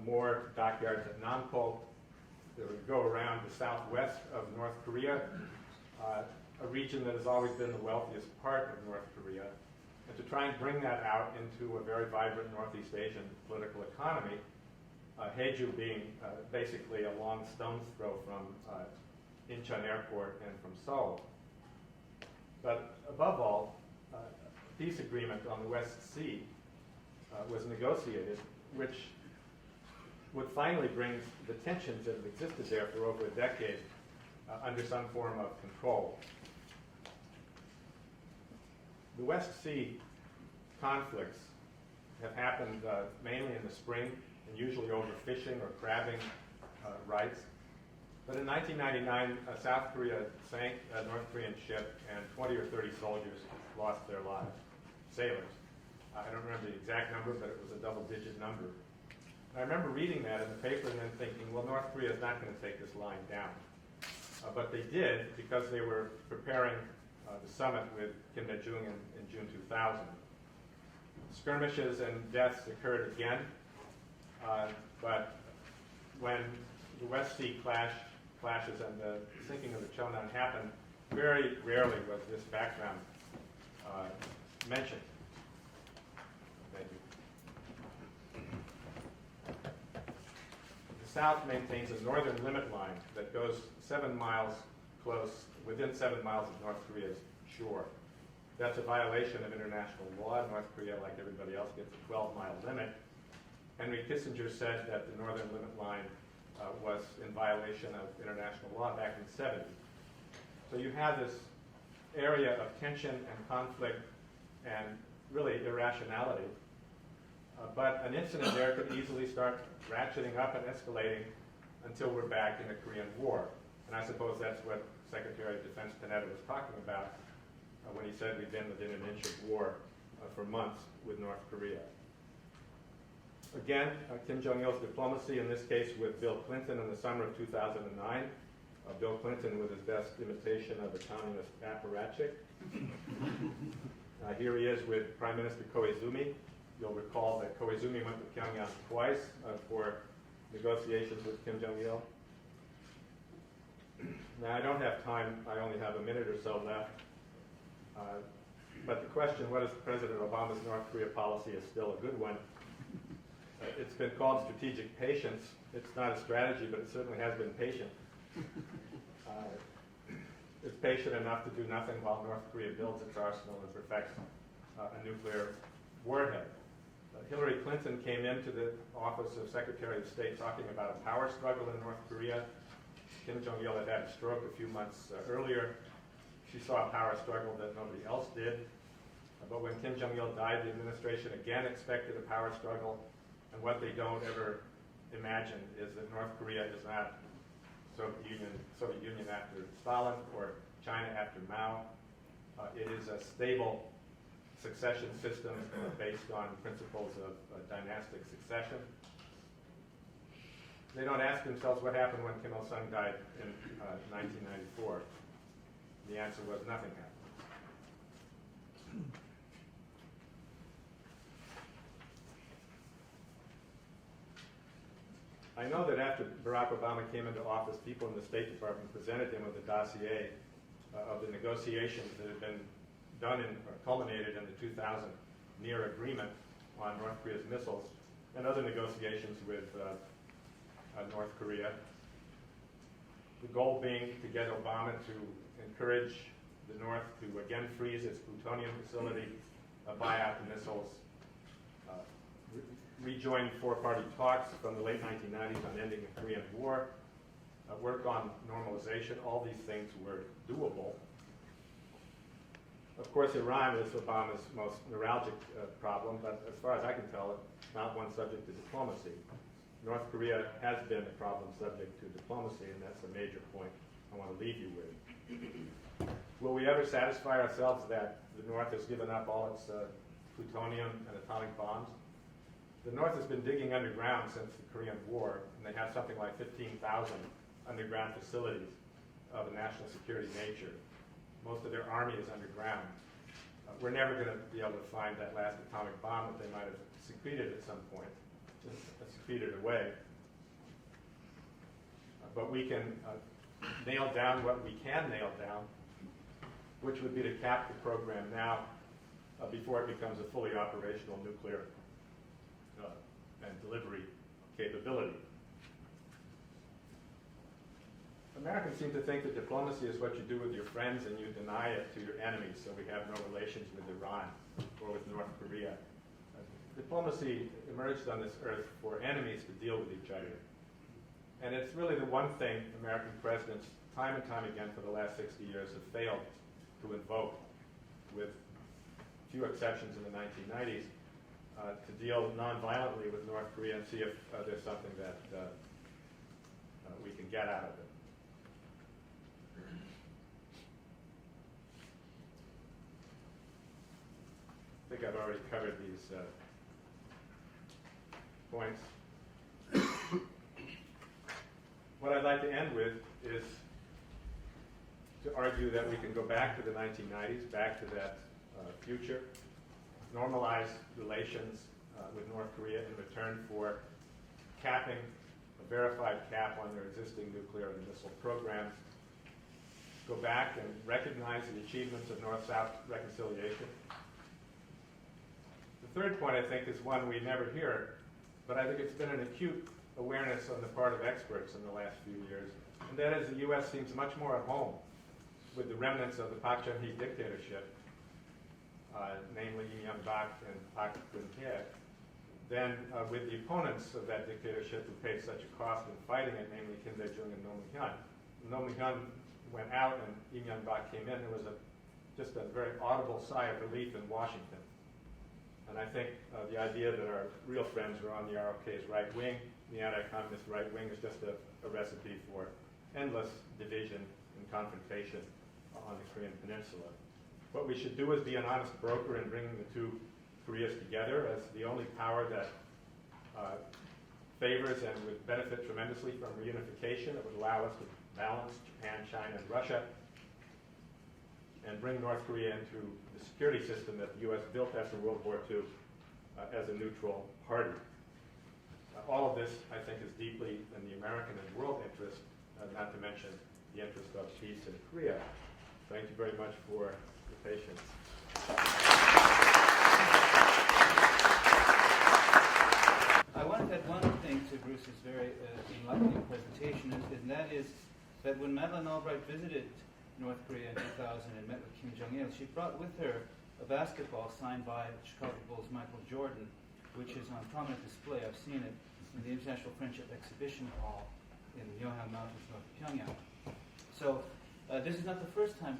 More dockyards at Nampo. They would go around the southwest of North Korea, a region that has always been the wealthiest part of North Korea, and to try and bring that out into a very vibrant Northeast Asian political economy, Daeju being basically a long stone's throw from Incheon Airport and from Seoul. But above all, a peace agreement on the West Sea was negotiated, which would finally bring the tensions that have existed there for over a decade under some form of control. The West Sea conflicts have happened mainly in the spring and usually over fishing or crabbing rights. But in 1999, South Korea sank a North Korean ship and 20 or 30 soldiers lost their lives, sailors. I don't remember the exact number, but it was a double-digit number. I remember reading that in the paper and then thinking, well, North Korea is not going to take this line down. But they did because they were preparing the summit with Kim Dae-jung in June 2000. Skirmishes and deaths occurred again, but when the West Sea clashes and the sinking of the Cheonan happened, very rarely was this background mentioned. Thank you. The South maintains a northern limit line that goes 7 miles within 7 miles of North Korea's shore. That's a violation of international law. North Korea, like everybody else, gets a 12-mile limit. Henry Kissinger said that the northern limit line was in violation of international law back in the 70s. So you have this area of tension and conflict and really irrationality. But an incident there could easily start ratcheting up and escalating until we're back in the Korean War. And I suppose that's what Secretary of Defense Panetta was talking about when he said we've been within an inch of war for months with North Korea. Again, Kim Jong-il's diplomacy, in this case with Bill Clinton in the summer of 2009. Bill Clinton with his best imitation of a communist apparatchik. Here he is with Prime Minister Koizumi. You'll recall that Koizumi went to Pyongyang twice for negotiations with Kim Jong-il. Now, I don't have time. I only have a minute or so left. But the question, what is President Obama's North Korea policy, is still a good one. It's been called strategic patience. It's not a strategy, but it certainly has been patient. It's patient enough to do nothing while North Korea builds its arsenal and perfects a nuclear warhead. Hillary Clinton came into the office of Secretary of State talking about a power struggle in North Korea. Kim Jong-il had had a stroke a few months earlier. She saw a power struggle that nobody else did. But when Kim Jong-il died, the administration again expected a power struggle. And what they don't ever imagine is that North Korea is not Soviet Union after Stalin or China after Mao. It is a stable succession system based on principles of dynastic succession. They don't ask themselves what happened when Kim Il-sung died in 1994. The answer was nothing happened. I know that after Barack Obama came into office, people in the State Department presented him with a dossier of the negotiations that had been done or culminated in the 2000 near agreement on North Korea's missiles and other negotiations with North Korea. The goal being to get Obama to encourage the North to again freeze its plutonium facility, buy out the missiles, rejoin four-party talks from the late 1990s on ending the Korean War, work on normalization. All these things were doable. Of course, Iran is Obama's most neuralgic problem, but as far as I can tell, it's not one subject to diplomacy. North Korea has been a problem subject to diplomacy, and that's a major point I want to leave you with. Will we ever satisfy ourselves that the North has given up all its plutonium and atomic bombs? The North has been digging underground since the Korean War, and they have something like 15,000 underground facilities of a national security nature. Most of their army is underground. We're never going to be able to find that last atomic bomb that they might have secreted at some point, just secreted away. But we can nail down what we can nail down, which would be to cap the program now before it becomes a fully operational nuclear and delivery capability. Americans seem to think that diplomacy is what you do with your friends and you deny it to your enemies, so we have no relations with Iran or with North Korea. diplomacy emerged on this earth for enemies to deal with each other. And it's really the one thing American presidents, time and time again for the last 60 years, have failed to invoke, with few exceptions in the 1990s, to deal non-violently with North Korea and see if there's something that we can get out of it. I think I've already covered these points. What I'd like to end with is to argue that we can go back to the 1990s, back to that future, normalize relations with North Korea in return for capping, a verified cap on their existing nuclear and missile programs, go back and recognize the achievements of North-South reconciliation. The third point, I think, is one we never hear, but I think it's been an acute awareness on the part of experts in the last few years, and that is the U.S. seems much more at home with the remnants of the Park Chung-hee dictatorship, namely Lee Myung-bak and Park Geun-hye, than with the opponents of that dictatorship who paid such a cost in fighting it, namely Kim Dae-jung and Roh Moo-hyun. Roh Moo-hyun went out and Lee Myung-bak came in. There was just a very audible sigh of relief in Washington. And I think the idea that our real friends are on the ROK's right wing, the anti-communist right wing, is just a recipe for endless division and confrontation on the Korean Peninsula. What we should do is be an honest broker in bringing the two Koreas together as the only power that favors and would benefit tremendously from reunification that would allow us to balance Japan, China, and Russia, and bring North Korea into the security system that the U.S. built after World War II as a neutral party. All of this, I think, is deeply in the American and world interest, not to mention the interest of peace in Korea. Thank you very much for your patience. I want to add one thing to Bruce's very enlightening presentation, and that is that when Madeleine Albright visited North Korea in 2000 and met with Kim Jong-il, she brought with her a basketball signed by Chicago Bulls Michael Jordan, which is on prominent display. I've seen it in the International Friendship Exhibition Hall in the Yeoham Mountains north of Pyongyang. So this is not the first time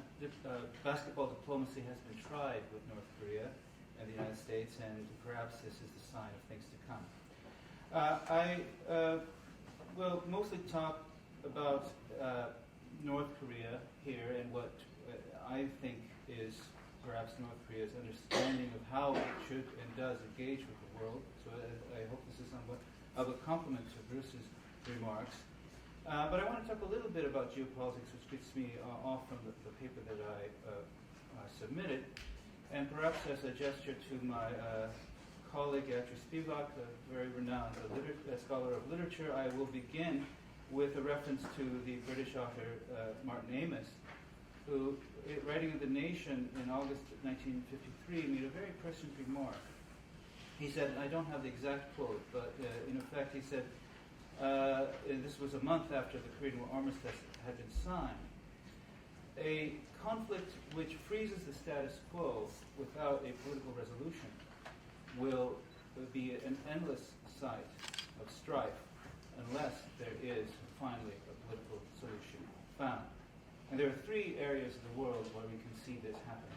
basketball diplomacy has been tried with North Korea and the United States, and perhaps this is the sign of things to come. I will mostly talk about North Korea here and what I think is perhaps North Korea's understanding of how it should and does engage with the world. So I hope this is somewhat of a complement to Bruce's remarks. But I want to talk a little bit about geopolitics, which gets me off from the paper that I submitted. And perhaps as a gesture to my colleague, Beatrice Spivak, a very renowned scholar of literature, I will begin with a reference to the British author Martin Amis, who, writing of The Nation in August 1953, made a very prescient remark. He said, I don't have the exact quote, but in effect he said, this was a month after the Korean War armistice had been signed, a conflict which freezes the status quo without a political resolution will be an endless site of strife unless there is finally a political solution found. And there are three areas of the world where we can see this happen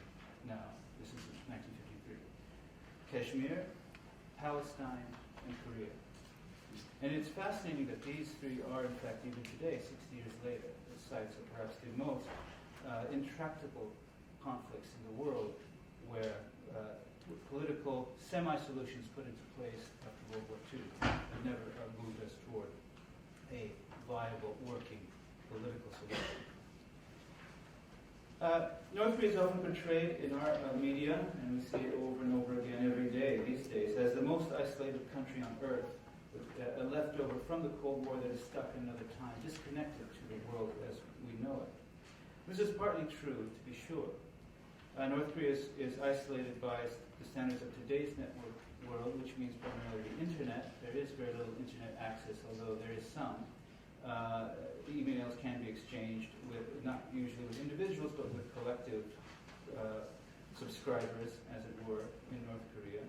now. This is 1953. Kashmir, Palestine, and Korea. And it's fascinating that these three are, in fact, even today, 60 years later, the sites of perhaps the most intractable conflicts in the world where political semi-solutions put into place after World War II have never moved us toward a viable, working political solution. North Korea is often portrayed in our media, and we see it over and over again every day these days, as the most isolated country on earth, a leftover from the Cold War that is stuck in another time, disconnected to the world as we know it. This is partly true, to be sure. North Korea is isolated by the standards of today's network world, which means primarily the internet. There is very little internet access, although there is some. Emails can be exchanged with, not usually with individuals, but with collective subscribers, as it were, in North Korea.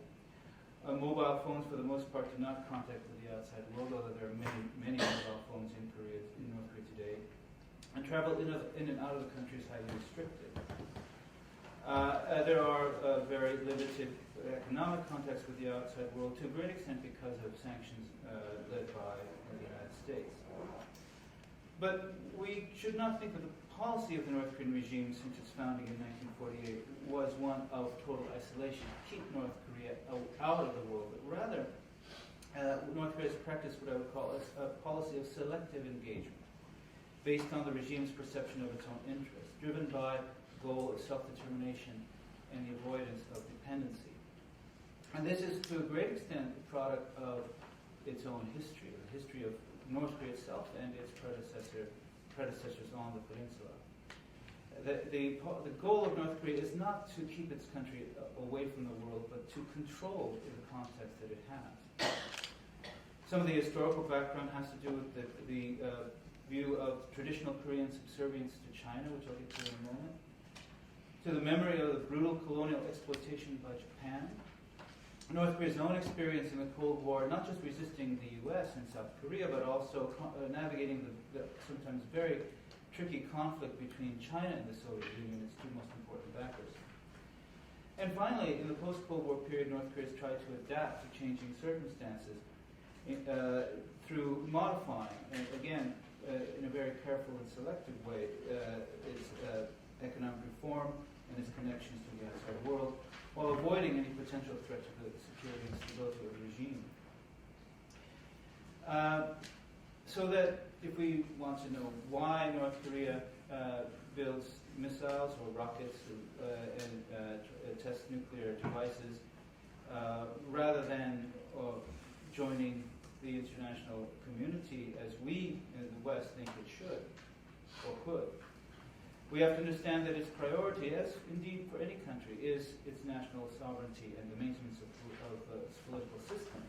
Mobile phones, for the most part, do not contact with the outside world, although there are many mobile phones in North Korea today. And travel in and out of the country is highly restricted. There are very limited economic contacts with the outside world, to a great extent because of sanctions led by the United States. But we should not think that the policy of the North Korean regime since its founding in 1948 was one of total isolation, to keep North Korea out of the world, but rather North Korea has practiced what I would call a policy of selective engagement, based on the regime's perception of its own interests, driven by the goal of self-determination and the avoidance of dependency. And this is, to a great extent, a product of its own history, the history of North Korea itself and its predecessors on the peninsula. The goal of North Korea is not to keep its country away from the world, but to control the context that it has. Some of the historical background has to do with the view of traditional Korean subservience to China, which I'll get to in a moment, to the memory of the brutal colonial exploitation by Japan, North Korea's own experience in the Cold War, not just resisting the U.S. and South Korea, but also navigating the sometimes very tricky conflict between China and the Soviet Union, its two most important backers. And finally, in the post-Cold War period, North Korea has tried to adapt to changing circumstances through modifying, and again, in a very careful and selective way, its economic reform and its connections to the outside world, while avoiding any potential threat to the security and stability of the regime. So that if we want to know why North Korea builds missiles or rockets and tests nuclear devices, rather than joining the international community as we in the West think it should or could, we have to understand that its priority, as indeed for any country, is its national sovereignty and the maintenance of its political system.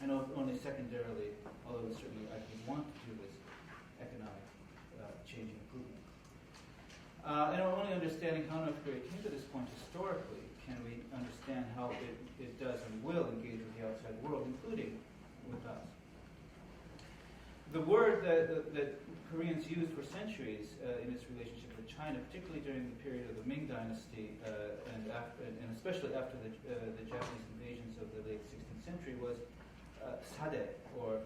And only secondarily, although certainly I think want to do this, economic change and improvement. And only understanding how North Korea came to this point historically can we understand how it does and will engage with the outside world, including with us. The word that Koreans used for centuries in its relationship with China, particularly during the period of the Ming Dynasty and especially after the Japanese invasions of the late 16th century, was sade, or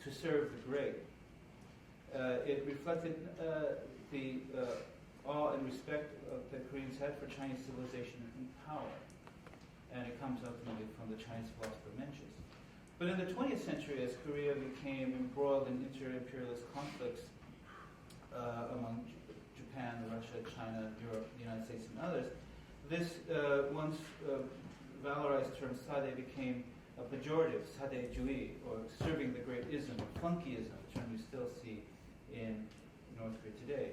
to serve the great. It reflected the awe and respect that Koreans had for Chinese civilization and power, and it comes ultimately from the Chinese philosopher Mencius. But in the 20th century, as Korea became embroiled in inter-imperialist conflicts among Japan, Russia, China, Europe, the United States, and others, this once valorized term sade became a pejorative, sade-jui, or serving the great ism, or flunkyism, a term you still see in North Korea today.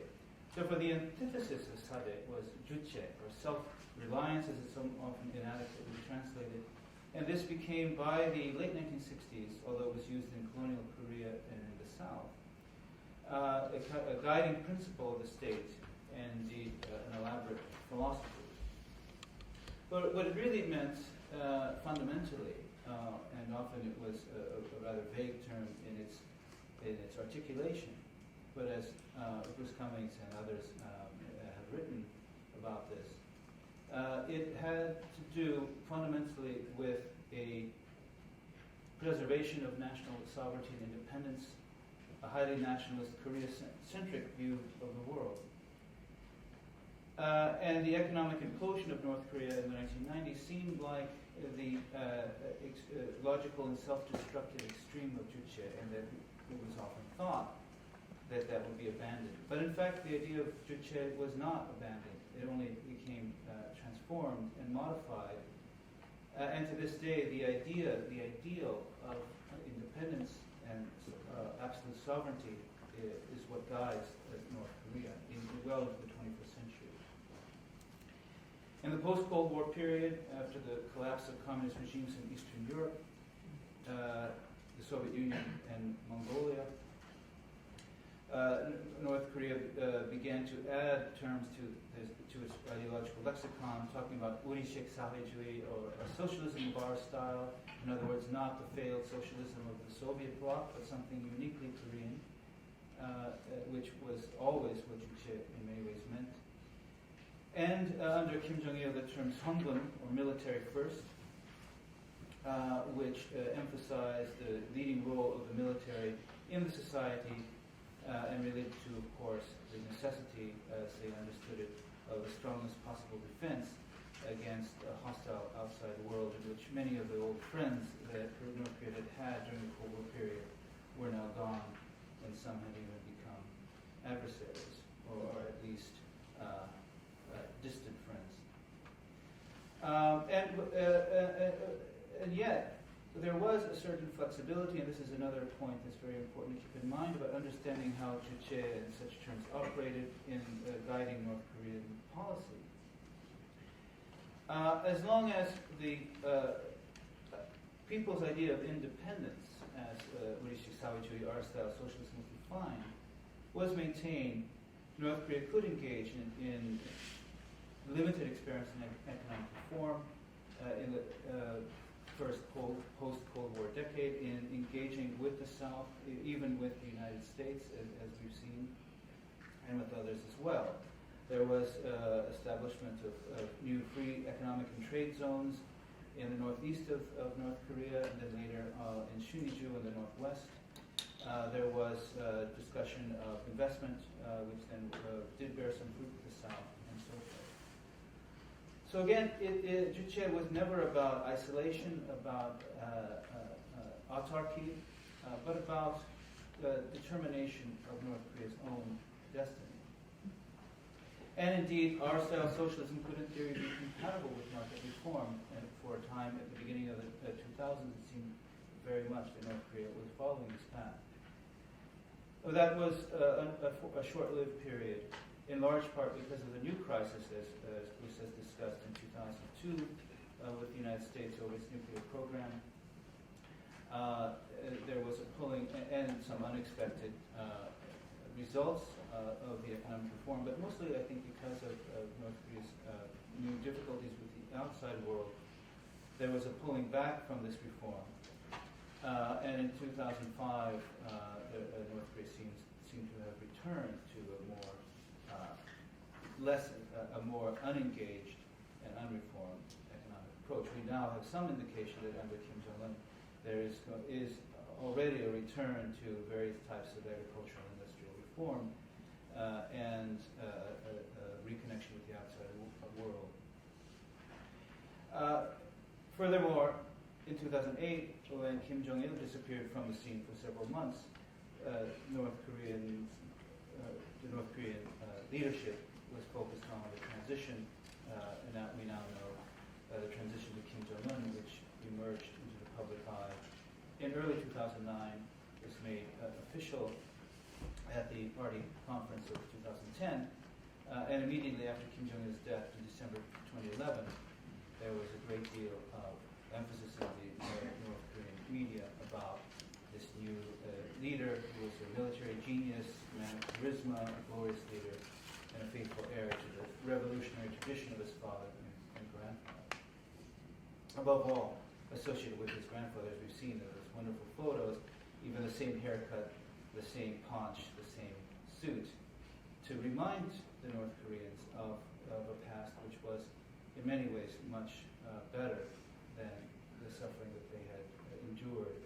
So for the antithesis of sade was juche, or self-reliance, as it's so often inadequately translated. And this became, by the late 1960s, although it was used in colonial Korea and in the South, a guiding principle of the state, and indeed an elaborate philosophy. But what it really meant fundamentally, and often it was a rather vague term in its articulation, but as Bruce Cumings and others have written about this, it had to do fundamentally with a preservation of national sovereignty and independence, a highly nationalist, Korea-centric view of the world. And the economic implosion of North Korea in the 1990s seemed like the logical and self-destructive extreme of juche, and that it was often thought that that would be abandoned. But in fact, the idea of juche was not abandoned. It only became transformed and modified. And to this day, the ideal of independence and absolute sovereignty is what guides North Korea well into the 21st century. In the post-Cold War period, after the collapse of communist regimes in Eastern Europe, the Soviet Union and Mongolia, North Korea began to add terms to its ideological lexicon, talking about 우리식 사회주의, or socialism of our style. In other words, not the failed socialism of the Soviet bloc, but something uniquely Korean, which was always what Juche in many ways meant. And under Kim Jong-il, the term Songun, or military first, which emphasized the leading role of the military in the society, and related to, of course, the necessity, as they understood it, of the strongest possible defense against a hostile outside world, in which many of the old friends that North Korea had had during the Cold War period were now gone, and some had even become adversaries, or at least distant friends. And yet, there was a certain flexibility, and this is another point that's very important to keep in mind about understanding how Juche and such terms operated in guiding North Korean policy. As long as the people's idea of independence, as 우리식 사회주의, our style socialism was defined, was maintained, North Korea could engage in limited experiments in economic reform in the first post-Cold War decade, in engaging with the South, even with the United States, as we've seen, and with others as well. There was establishment of new free economic and trade zones in the northeast of North Korea, and then later in Shuniju in the northwest. There was discussion of investment, which then did bear some fruit with the South, and so forth. So again, Juche was never about isolation, about autarky, but about the determination of North Korea's own destiny. And indeed, our style socialism could in theory be compatible with market reform, and for a time at the beginning of the 2000s, it seemed very much that North Korea was following this path. That was a short-lived period, in large part because of the new crisis, as Bruce has discussed in 2002 with the United States over its nuclear program. There was a pulling and some unexpected results of the economic reform, but mostly I think because of North Korea's new difficulties with the outside world, there was a pulling back from this reform. And in 2005, North Korea seemed to have returned to a more unengaged and unreformed economic approach. We now have some indication that under Kim Jong-un there is already a return to various types of agricultural and industrial reform and a reconnection with the outside world. Furthermore, in 2008, when Kim Jong-il disappeared from the scene for several months, the North Korean leadership was focused on the transition, and that we now know the transition to Kim Jong-un, which emerged into the public eye in early 2009, was made official at the party conference of 2010, and immediately after Kim Jong-il's death in December 2011, there was a great deal of emphasis in the North Korean media about this new leader who was a military genius, man of charisma, a glorious leader, and a faithful heir to the revolutionary tradition of his father and grandfather. Above all, associated with his grandfather, as we've seen in those wonderful photos, even the same haircut, the same paunch, the same suit, to remind the North Koreans of a past which was in many ways much better than the suffering that they had endured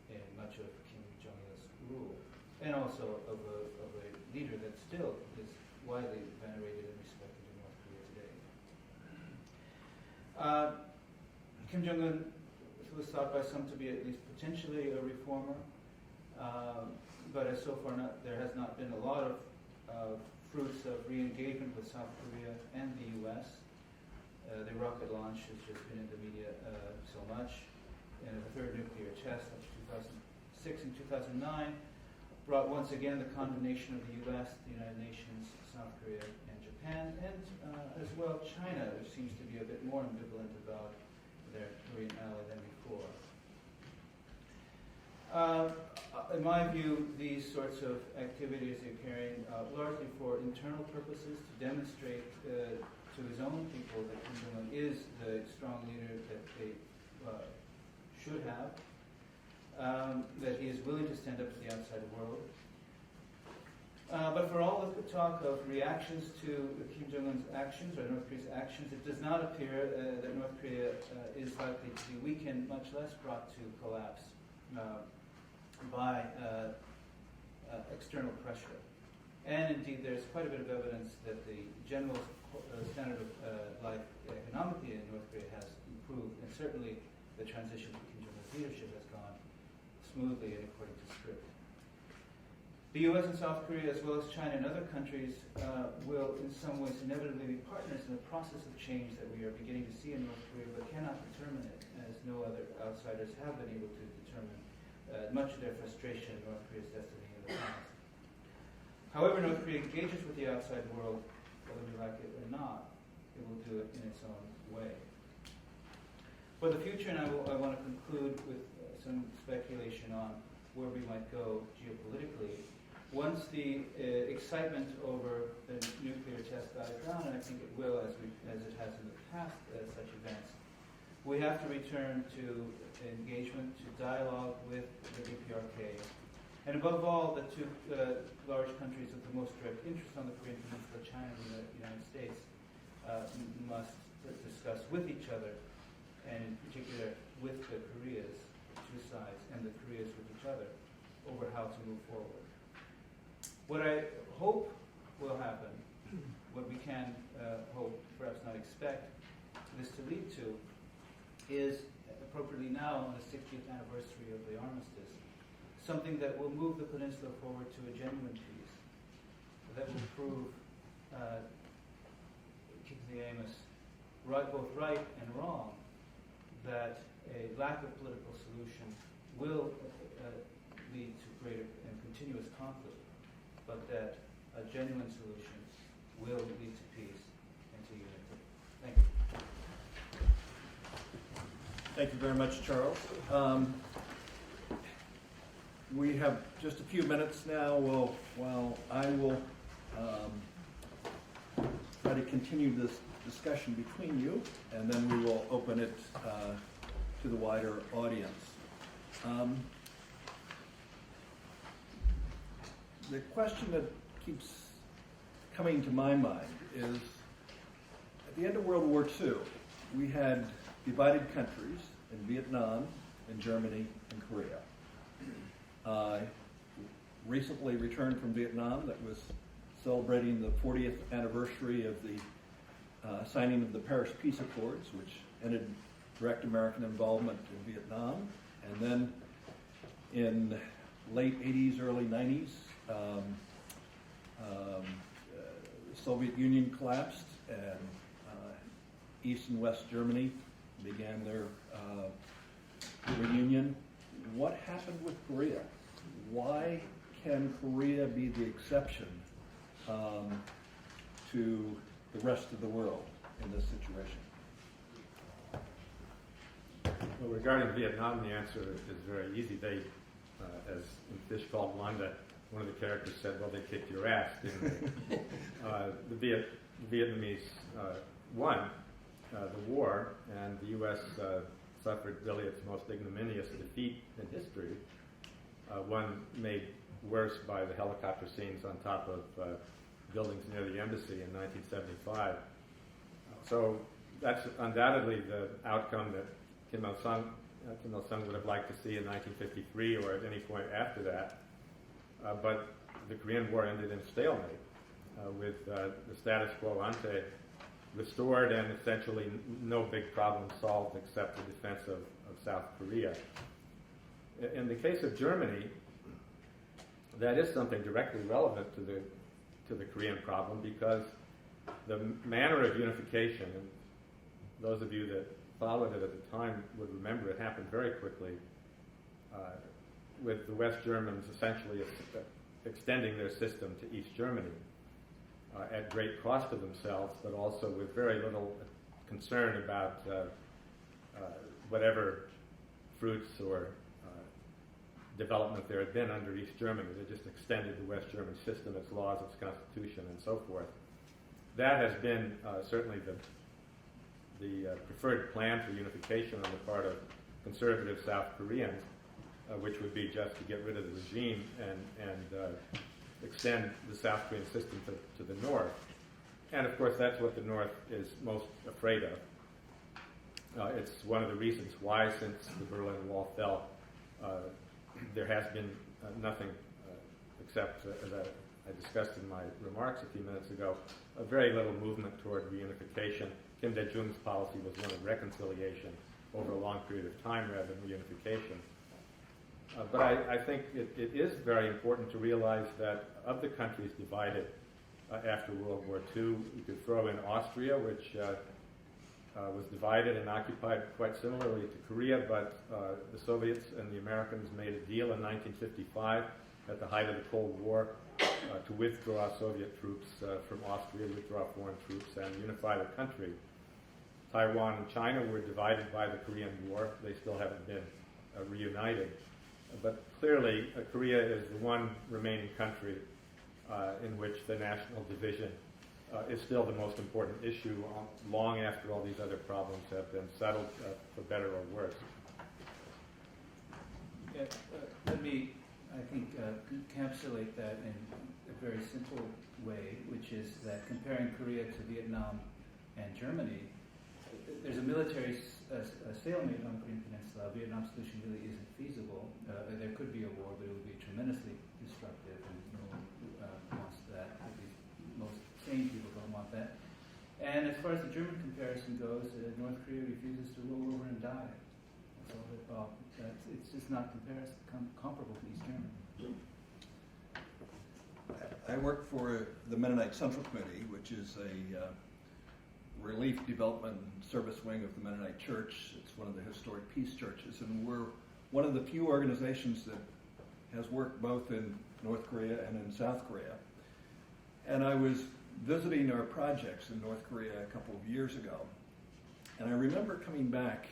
in much of Kim Jong-il's rule, and also of a leader that still is widely venerated and respected in North Korea today. Kim Jong-un was thought by some to be at least potentially a reformer, but as so far there has not been a lot of fruits of re-engagement with South Korea and the U.S. The rocket launch has just been in the media so much, and the third nuclear test of 2006 and 2009 brought once again the condemnation of the U.S., the United Nations, South Korea, and Japan, and as well China, which seems to be a bit more ambivalent about their Korean ally than before. In my view, these sorts of activities are carrying largely for internal purposes to demonstrate to his own people that Kim Jong-un is the strong leader that they should have, that he is willing to stand up to the outside world. But for all the talk of reactions to Kim Jong-un's actions, or North Korea's actions, it does not appear that North Korea is likely to be weakened, much less brought to collapse by external pressure. And indeed, there's quite a bit of evidence that the general standard of life economically in North Korea has improved, and certainly the transition to Kim Jong-un's leadership has gone smoothly and according to script. The U.S. and South Korea, as well as China and other countries, will in some ways inevitably be partners in the process of change that we are beginning to see in North Korea, but cannot determine it, as no other outsiders have been able to determine much of their frustration in North Korea's destiny in the past. However North Korea engages with the outside world, whether we like it or not, it will do it in its own way. For the future, and I want to conclude with some speculation on where we might go geopolitically. Once the excitement over the nuclear test dies down, and I think it will, as it has in the past, such events, we have to return to engagement, to dialogue with the DPRK, and above all, the two large countries with the most direct interest on the Korean Peninsula, China and the United States, must discuss with each other, and in particular with the Koreas, two sides, and the Koreas with each other, over how to move forward. What I hope will happen, what we can hope, perhaps not expect this to lead to, is appropriately now on the 60th anniversary of the armistice, something that will move the peninsula forward to a genuine peace, that will prove, Kingsley Amos, both right and wrong, that a lack of political solution will lead to greater and continuous conflict, but that a genuine solution will lead to peace and to unity. Thank you. Thank you very much, Charles. We have just a few minutes now. While I will try to continue this discussion between you, and then we will open it to the wider audience. The question that keeps coming to my mind is, at the end of World War II, we had divided countries in Vietnam, in Germany, and Korea. Recently returned from Vietnam, that was celebrating the 40th anniversary of the signing of the Paris Peace Accords, which ended direct American involvement in Vietnam. And then in late 80s, early 90s, the Soviet Union collapsed, and East and West Germany began their reunion. What happened with Korea? Why can Korea be the exception to the rest of the world in this situation? Well, regarding Vietnam, the answer is very easy. They, as in Fish Called Wanda, one of the characters said, well, they kicked your ass, didn't they? The Vietnamese won the war, and the U.S. suffered really its most ignominious defeat in history, one made worse by the helicopter scenes on top of buildings near the embassy in 1975. So that's undoubtedly the outcome that Kim Il-sung would have liked to see in 1953 or at any point after that. But the Korean War ended in stalemate, with the status quo ante restored and essentially no big problem solved except the defense of South Korea. In the case of Germany, that is something directly relevant to the Korean problem, because the manner of unification, and those of you that followed it at the time would remember it happened very quickly, with the West Germans essentially extending their system to East Germany at great cost to themselves, but also with very little concern about whatever fruits or development there had been under East Germany. They just extended the West German system, its laws, its constitution, and so forth. That has been certainly the preferred plan for unification on the part of conservative South Koreans, which would be just to get rid of the regime and extend the South Korean system to the north. And of course, that's what the North is most afraid of. It's one of the reasons why, since the Berlin Wall fell, there has been nothing except, as I discussed in my remarks a few minutes ago, a very little movement toward reunification. Kim Dae-jung's policy was one of reconciliation over a long period of time rather than reunification. But I think it is very important to realize that of the countries divided after World War II, you could throw in Austria, which was divided and occupied quite similarly to Korea, but the Soviets and the Americans made a deal in 1955 at the height of the Cold War to withdraw Soviet troops from Austria, withdraw foreign troops, and unify the country. Taiwan and China were divided by the Korean War. They still haven't been reunited. But clearly, Korea is the one remaining country in which the national division is still the most important issue long after all these other problems have been settled, for better or worse. Yeah, let me, I think, encapsulate that in a very simple way, which is that comparing Korea to Vietnam and Germany, there's a military stalemate on the Korean Peninsula. Vietnam's solution really isn't feasible. There could be a war, but it would be tremendously destructive, and no one wants that. At least most sane people don't want that. And as far as the German comparison goes, North Korea refuses to roll over and die. So it's just not comparable to East Germany. I work for the Mennonite Central Committee, which is a relief development service wing of the Mennonite Church. It's one of the historic peace churches, and we're one of the few organizations that has worked both in North Korea and in South Korea. And I was visiting our projects in North Korea a couple of years ago, and I remember coming back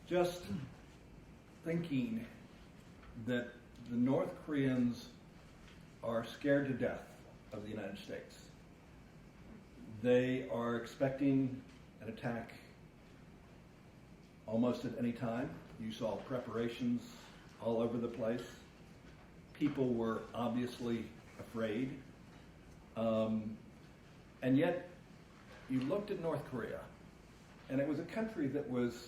just thinking that the North Koreans are scared to death of the United States. They are expecting an attack almost at any time. You saw preparations all over the place. People were obviously afraid. And yet, you looked at North Korea, and it was a country that was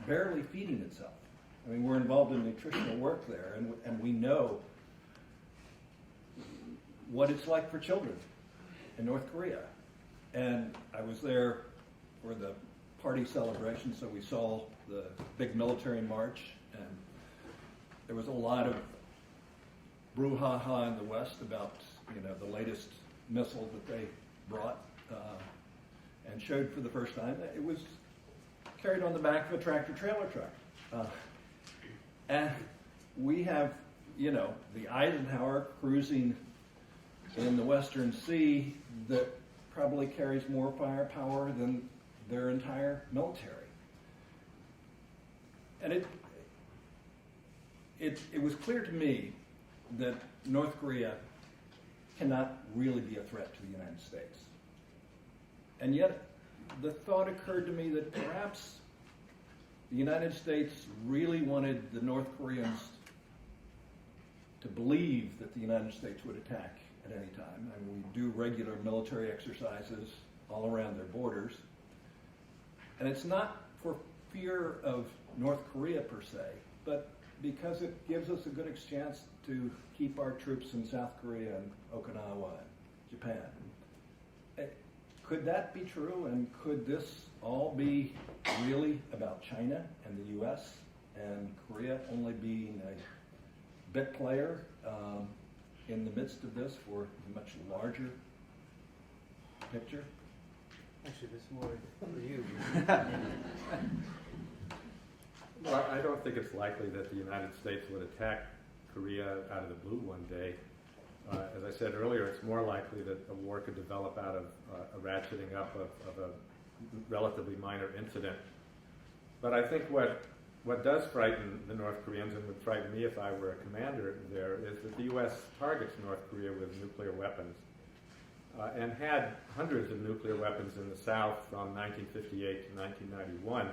barely feeding itself. I mean, we're involved in nutritional work there, and we know what it's like for children in North Korea. And I was there for the party celebration, so we saw the big military march, and there was a lot of brouhaha in the West about, the latest missile that they brought and showed for the first time. It was carried on the back of a tractor-trailer truck. And we have, the Eisenhower cruising in the Western Sea that probably carries more firepower than their entire military. And it was clear to me that North Korea cannot really be a threat to the United States. And yet, the thought occurred to me that perhaps the United States really wanted the North Koreans to believe that the United States would attack at any time. And we do regular military exercises all around their borders. And it's not for fear of North Korea per se, but because it gives us a good chance to keep our troops in South Korea and Okinawa and Japan. Could that be true? And could this all be really about China and the U.S. and Korea only being a bit player in the midst of this for a much larger picture? Actually, this more for you. Well, I don't think it's likely that the United States would attack Korea out of the blue one day. As I said earlier, it's more likely that a war could develop out of a ratcheting up of a relatively minor incident. But I think what what does frighten the North Koreans, and would frighten me if I were a commander there, is that the U.S. targets North Korea with nuclear weapons, and had hundreds of nuclear weapons in the South from 1958 to 1991.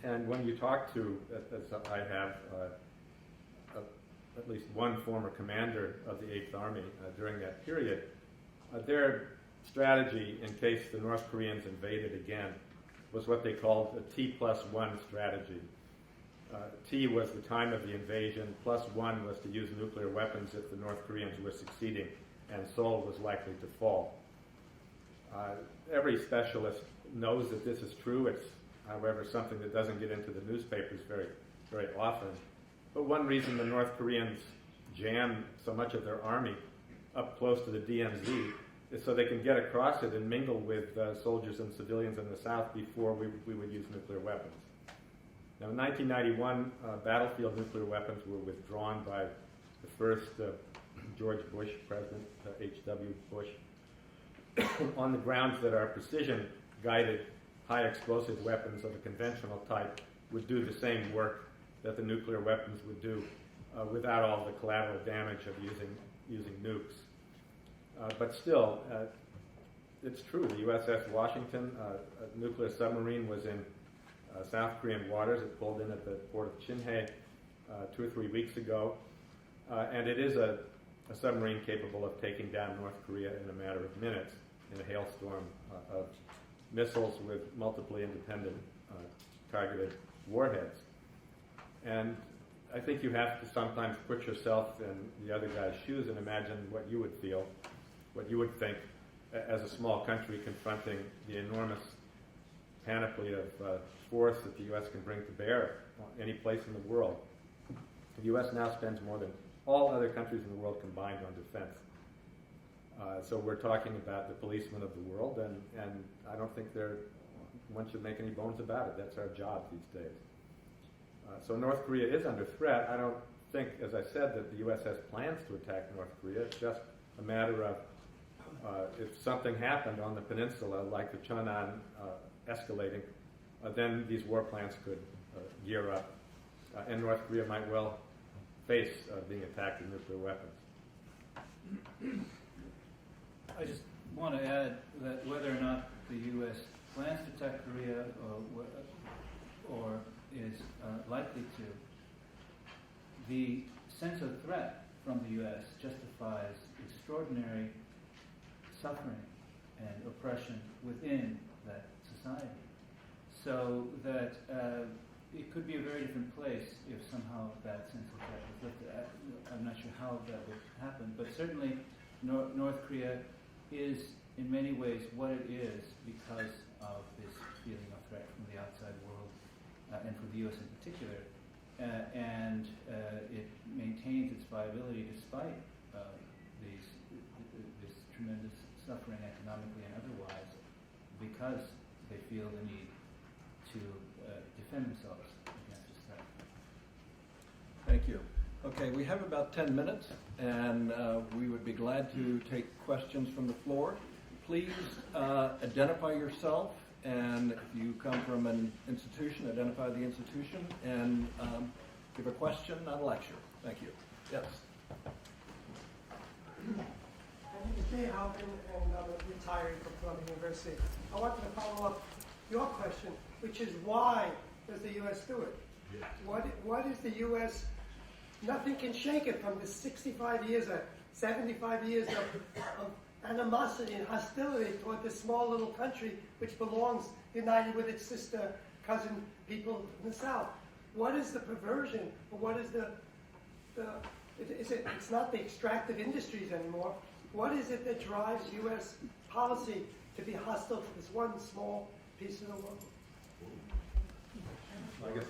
And when you talk to, as I have, at least one former commander of the 8th Army during that period, their strategy in case the North Koreans invaded again was what they called a T+1 strategy. T was the time of the invasion, +1 was to use nuclear weapons if the North Koreans were succeeding, and Seoul was likely to fall. Every specialist knows that this is true. It's, however, something that doesn't get into the newspapers very, very often. But one reason the North Koreans jam so much of their army up close to the DMZ is so they can get across it and mingle with soldiers and civilians in the South before we would use nuclear weapons. Now, in 1991, battlefield nuclear weapons were withdrawn by the first George Bush, President H.W. Bush, on the grounds that our precision-guided high-explosive weapons of a conventional type would do the same work that the nuclear weapons would do without all the collateral damage of using nukes. But still, it's true. The USS Washington, a nuclear submarine, was in South Korean waters. It pulled in at the port of Chinhae 2 or 3 weeks ago. And it is a submarine capable of taking down North Korea in a matter of minutes in a hailstorm of missiles with multiply independent targeted warheads. And I think you have to sometimes put yourself in the other guy's shoes and imagine what you would feel, what you would think as a small country confronting the enormous panoply of force that the U.S. can bring to bear any place in the world. The U.S. now spends more than all other countries in the world combined on defense. So we're talking about the policemen of the world, and I don't think one should make any bones about it. That's our job these days. So North Korea is under threat. I don't think, as I said, that the U.S. has plans to attack North Korea. It's just a matter of if something happened on the peninsula, like the Cheonan escalating, then these war plans could gear up, and North Korea might well face being attacked with nuclear weapons. I just want to add that whether or not the U.S. plans to attack Korea or is likely to, the sense of threat from the U.S. justifies extraordinary suffering and oppression within that society. So that it could be a very different place if somehow that sense of threat was lifted. I'm not sure how that would happen, but certainly North Korea is in many ways what it is because of this feeling of threat from the outside world and from the U.S. in particular. And it maintains its viability despite this tremendous suffering economically and otherwise, because they feel the need to defend themselves against this threat. Thank you. Okay, we have about 10 minutes, and we would be glad to take questions from the floor. Please identify yourself, and if you come from an institution, identify the institution, and give a question, not a lecture. Thank you. Yes. My name is Jay Halpin, and I'm retired from Columbia University. I wanted to follow up your question, which is why does the U.S. do it? What is the U.S. Nothing can shake it from the 65 years or 75 years of animosity and hostility toward this small little country which belongs united with its sister, cousin people in the South. What is the perversion, or what is it's not the extractive industries anymore. What is it that drives U.S. policy to be hostile to this one small piece of the world? I guess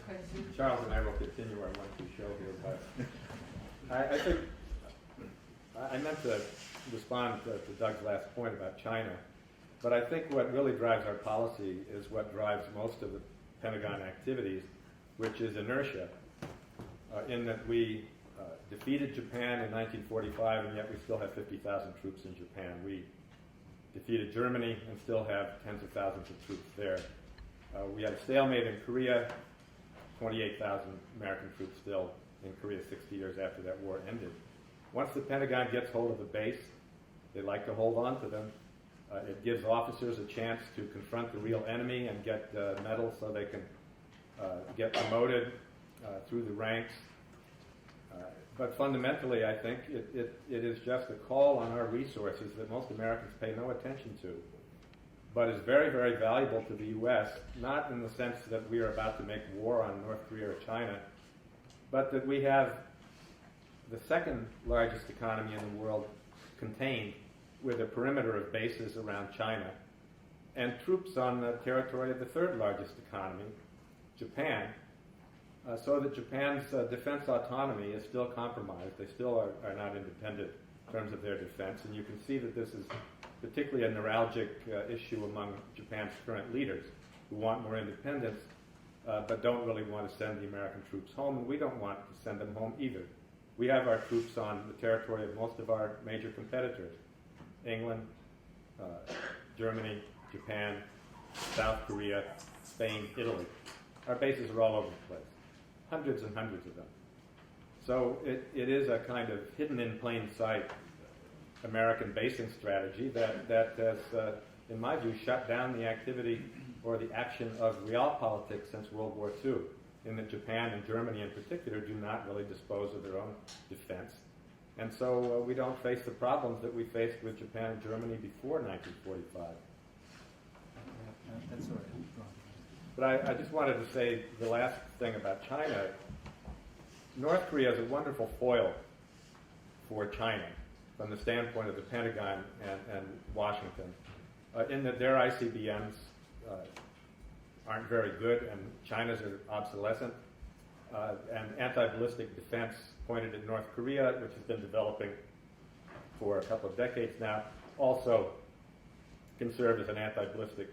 Charles and I will continue our monthly show here, but I think I meant to respond to Doug's last point about China, but I think what really drives our policy is what drives most of the Pentagon activities, which is inertia, in that we defeated Japan in 1945, and yet we still have 50,000 troops in Japan. We defeated Germany and still have tens of thousands of troops there. We had a stalemate in Korea. 28,000 American troops still in Korea 60 years after that war ended. Once the Pentagon gets hold of a base, they like to hold on to them. It gives officers a chance to confront the real enemy and get medals so they can get promoted through the ranks. But fundamentally, I think it is just a call on our resources that most Americans pay no attention to, but is very, very valuable to the U.S., not in the sense that we are about to make war on North Korea or China, but that we have the second largest economy in the world contained with a perimeter of bases around China, and troops on the territory of the third largest economy, Japan, so that Japan's defense autonomy is still compromised. They still are not independent in terms of their defense, and you can see that this is particularly a neuralgic issue among Japan's current leaders, who want more independence, but don't really want to send the American troops home, and we don't want to send them home either. We have our troops on the territory of most of our major competitors: England, Germany, Japan, South Korea, Spain, Italy. Our bases are all over the place, hundreds and hundreds of them. So it is a kind of hidden in plain sight American basing strategy that has, in my view, shut down the activity or the action of realpolitik since World War II, in that Japan and Germany in particular do not really dispose of their own defense. And so we don't face the problems that we faced with Japan and Germany before 1945. That's all right. But I just wanted to say the last thing about China. North Korea is a wonderful foil for China from the standpoint of the Pentagon and Washington, in that their ICBMs aren't very good and China's are obsolescent, and anti-ballistic defense pointed at North Korea, which has been developing for a couple of decades now, also can serve as an anti-ballistic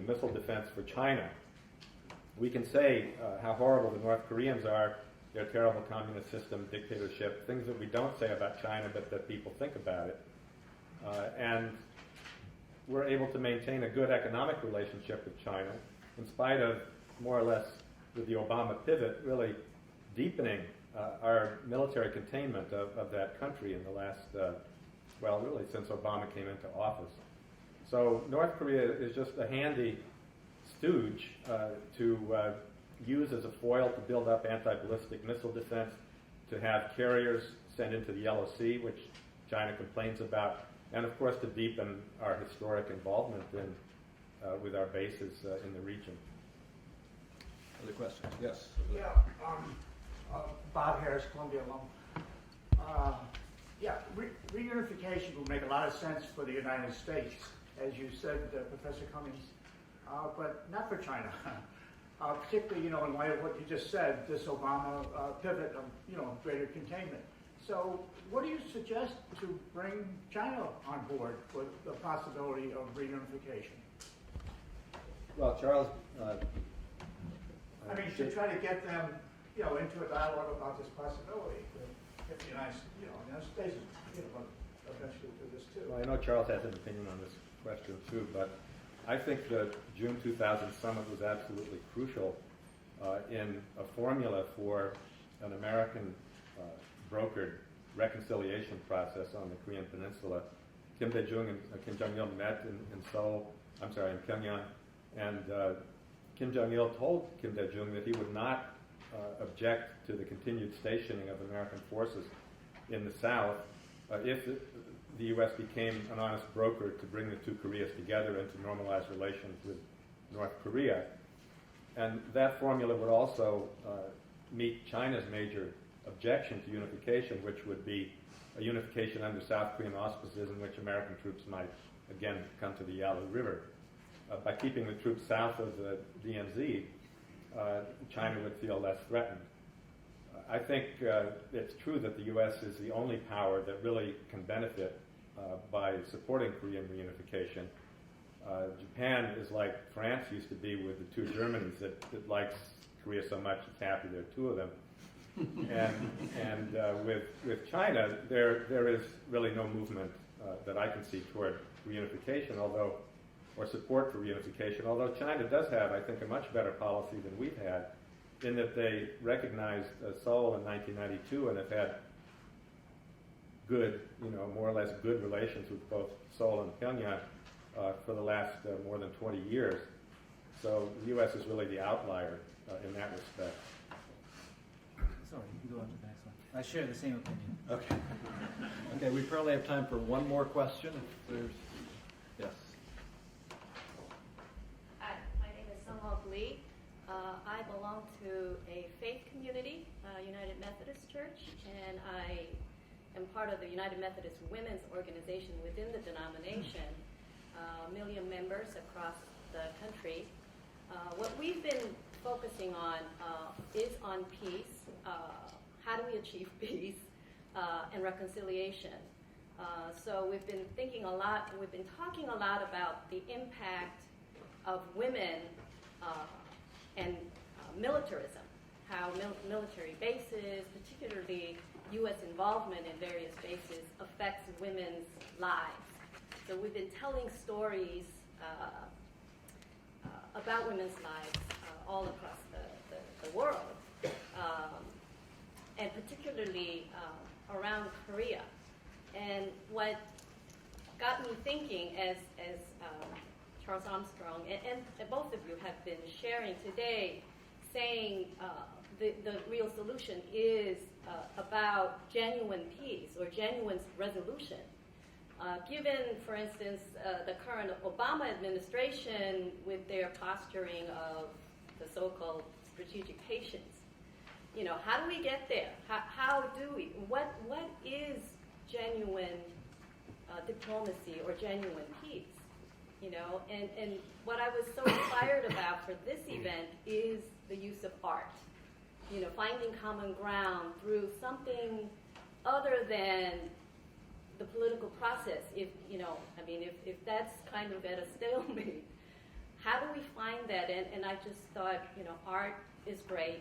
missile defense for China. We can say how horrible the North Koreans are, their terrible communist system, dictatorship, things that we don't say about China but that people think about it. And we're able to maintain a good economic relationship with China in spite of, more or less, with the Obama pivot, really deepening our military containment of that country in the last, really since Obama came into office. So North Korea is just a handy stooge to use as a foil to build up anti-ballistic missile defense, to have carriers sent into the Yellow Sea, which China complains about, and of course to deepen our historic involvement with our bases in the region. Other questions? Yes. Yeah, Bob Harris, Columbia alum. Reunification will make a lot of sense for the United States, as you said, Professor Cumings, but not for China. Particularly, in light of what you just said, this Obama pivot of, greater containment. So, what do you suggest to bring China on board for the possibility of reunification? Well, Charles. To try to get them, into a dialogue about this possibility. If the United States is, eventually do this too. Well, I know Charles has an opinion on this question too, but I think the June 2000 summit was absolutely crucial in a formula for an American brokered reconciliation process on the Korean Peninsula. Kim Dae-jung and Kim Jong-il met in Pyongyang, and Kim Jong-il told Kim Dae-jung that he would not object to the continued stationing of American forces in the South if the U.S. became an honest broker to bring the two Koreas together and to normalize relations with North Korea. And that formula would also meet China's major objection to unification, which would be a unification under South Korean auspices in which American troops might again come to the Yalu River. By keeping the troops south of the DMZ, China would feel less threatened. I think it's true that the U.S. is the only power that really can benefit by supporting Korean reunification. Japan is like France used to be with the two Germanys that likes Korea so much it's happy there are two of them. And with China, there is really no movement that I can see toward reunification, or support for reunification, although China does have, I think, a much better policy than we've had in that they recognized Seoul in 1992 and have had good, more or less good relations with both Seoul and Pyongyang for the last more than 20 years. So the U.S. is really the outlier in that respect. Sorry, you can go on to the next one. I share the same opinion. Okay. Okay, we probably have time for one more question. If there's, yes. Hi, my name is Sung-Hook Lee. I belong to a faith community, United Methodist Church, and I am part of the United Methodist Women's Organization within the denomination, 1 million members across the country. What we've been focusing on is on peace. How do we achieve peace and reconciliation? So we've been thinking a lot, we've been talking a lot about the impact of women and militarism, how military bases, particularly U.S. involvement in various bases, affects women's lives. So we've been telling stories about women's lives all across the world, and particularly around Korea. And what got me thinking, as Charles Armstrong and both of you have been sharing today, saying the real solution is about genuine peace or genuine resolution. Given, for instance, the current Obama administration with their posturing of the so-called strategic patience, how do we get there? How do we? What is genuine diplomacy or genuine peace? And what I was so inspired about for this event is the use of art. Finding common ground through something other than the political process. If that's kind of at a stalemate, how do we find that? And I just thought, art is great.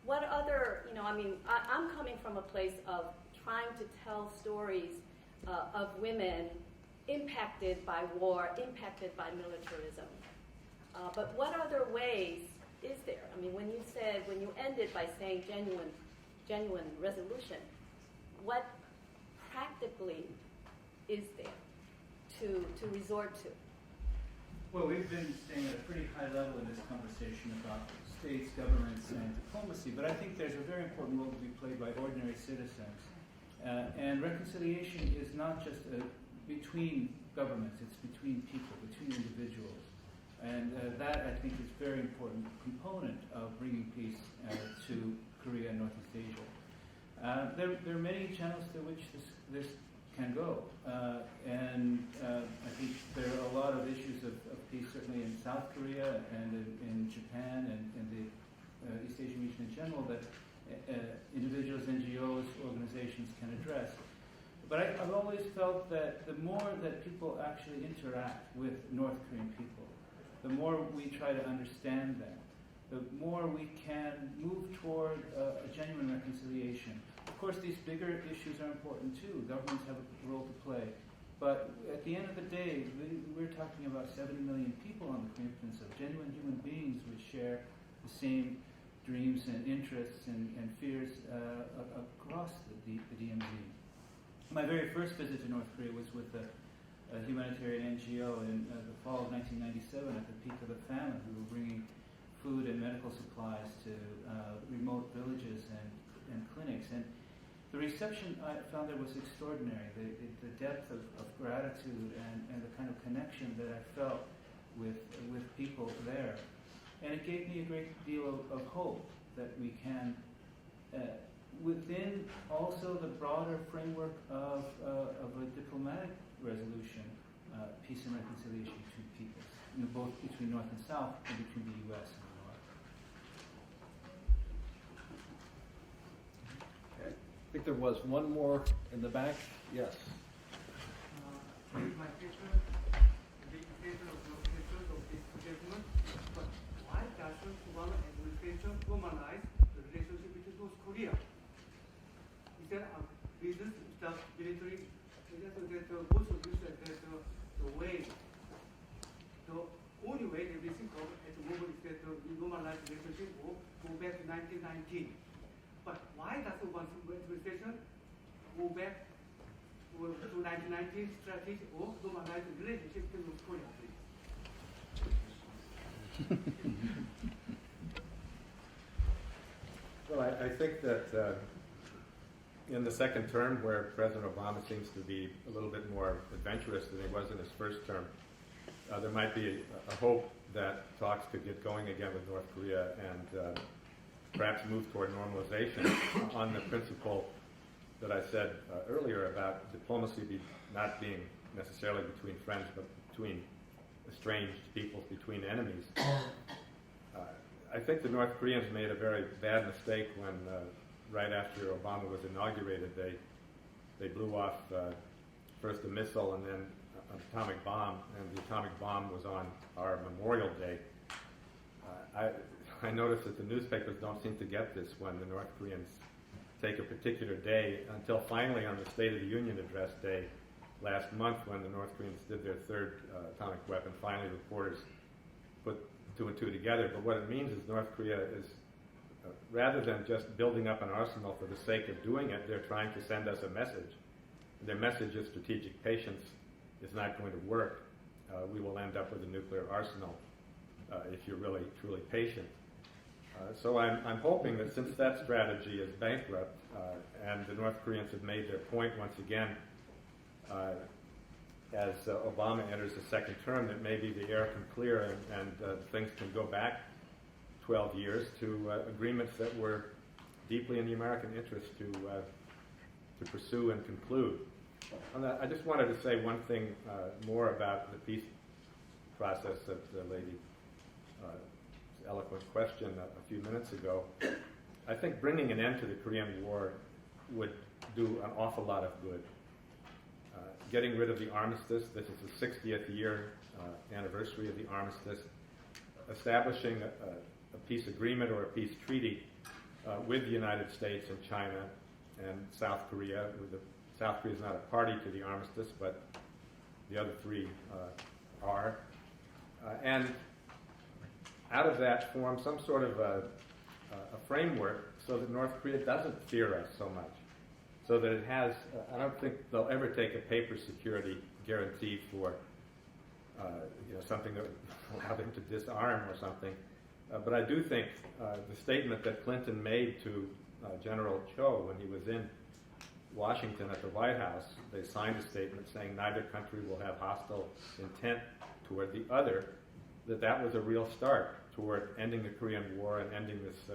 What other, I'm coming from a place of trying to tell stories of women impacted by war, impacted by militarism. But what other ways is there? When you ended by saying genuine resolution, what practically is there to resort to? Well, we've been staying at a pretty high level in this conversation about states, governments, and diplomacy, but I think there's a very important role to be played by ordinary citizens. And reconciliation is not just between governments, it's between people, between individuals. And that, I think, is a very important component of bringing peace to Korea and Northeast Asia. There are many channels through which this can go. And I think there are a lot of issues of peace, certainly in South Korea and in Japan and the East Asian region in general, that individuals, NGOs, organizations can address. But I've always felt that the more that people actually interact with North Korean people, the more we try to understand them, the more we can move toward a genuine reconciliation. Of course, these bigger issues are important too. Governments have a role to play. But at the end of the day, we're talking about 70 million people on the Korean Peninsula, genuine human beings which share the same dreams and interests and fears across the DMZ. My very first visit to North Korea was with a humanitarian NGO in the fall of 1997 at the peak of the famine. We were bringing food and medical supplies to remote villages and clinics. And the reception I found there was extraordinary. The depth of gratitude and the kind of connection that I felt with people there. And it gave me a great deal of hope that we can, within also the broader framework of a diplomatic resolution, peace and reconciliation between peoples, both between North and South and between the U.S. and the North. Okay. I think there was one more in the back. Yes. My teacher, the educator of this judgment, but why doesn't Obama administration formalize the relationship between North Korea? Is there a reason to stop military? Both of you said that the only way that we think of at the moment is that we normalize the relationship or go back to 1919. But why does Obama administration go back to 1919 strategy of normalize the relationship with North Korea, please? Well, I think that in the second term, where President Obama seems to be a little bit more adventurous than he was in his first term, there might be a hope that talks could get going again with North Korea and perhaps move toward normalization on the principle that I said earlier about diplomacy not being necessarily between friends, but between estranged peoples, between enemies. I think the North Koreans made a very bad mistake when, right after Obama was inaugurated, they blew off first a missile and then an atomic bomb, and the atomic bomb was on our Memorial Day. I noticed that the newspapers don't seem to get this when the North Koreans take a particular day until finally on the State of the Union Address Day last month when the North Koreans did their third atomic weapon. Finally, reporters put two and two together. But what it means is North Korea is, rather than just building up an arsenal for the sake of doing it, they're trying to send us a message. Their message is strategic patience is not going to work. We will end up with a nuclear arsenal if you're really, truly patient. So I'm hoping that since that strategy is bankrupt and the North Koreans have made their point once again, as Obama enters the second term, that maybe the air can clear and things can go back 12 years to agreements that were deeply in the American interest to pursue and conclude. I just wanted to say one thing more about the peace process that the lady eloquent question a few minutes ago. I think bringing an end to the Korean War would do an awful lot of good. Getting rid of the armistice, this is the 60th year anniversary of the armistice, establishing a peace agreement or a peace treaty with the United States and China and South Korea. South Korea is not a party to the armistice, but the other three are. And out of that form some sort of a framework so that North Korea doesn't fear us so much. So that it has, I don't think they'll ever take a paper security guarantee for something that will allow them to disarm or something. But I do think the statement that Clinton made to General Cho when he was in Washington at the White House, they signed a statement saying neither country will have hostile intent toward the other, that was a real start toward ending the Korean War and ending this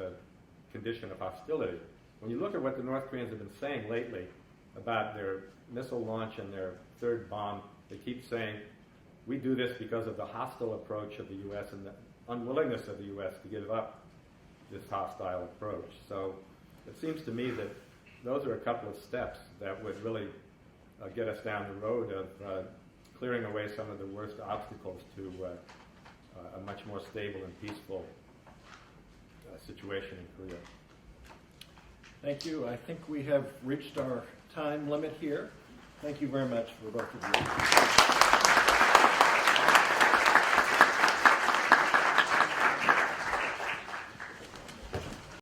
condition of hostility. When you look at what the North Koreans have been saying lately about their missile launch and their third bomb, they keep saying, we do this because of the hostile approach of the U.S. and the unwillingness of the U.S. to give up this hostile approach. So it seems to me that those are a couple of steps that would really get us down the road of clearing away some of the worst obstacles to a much more stable and peaceful situation in Korea. Thank you. I think we have reached our time limit here. Thank you very much for both of you.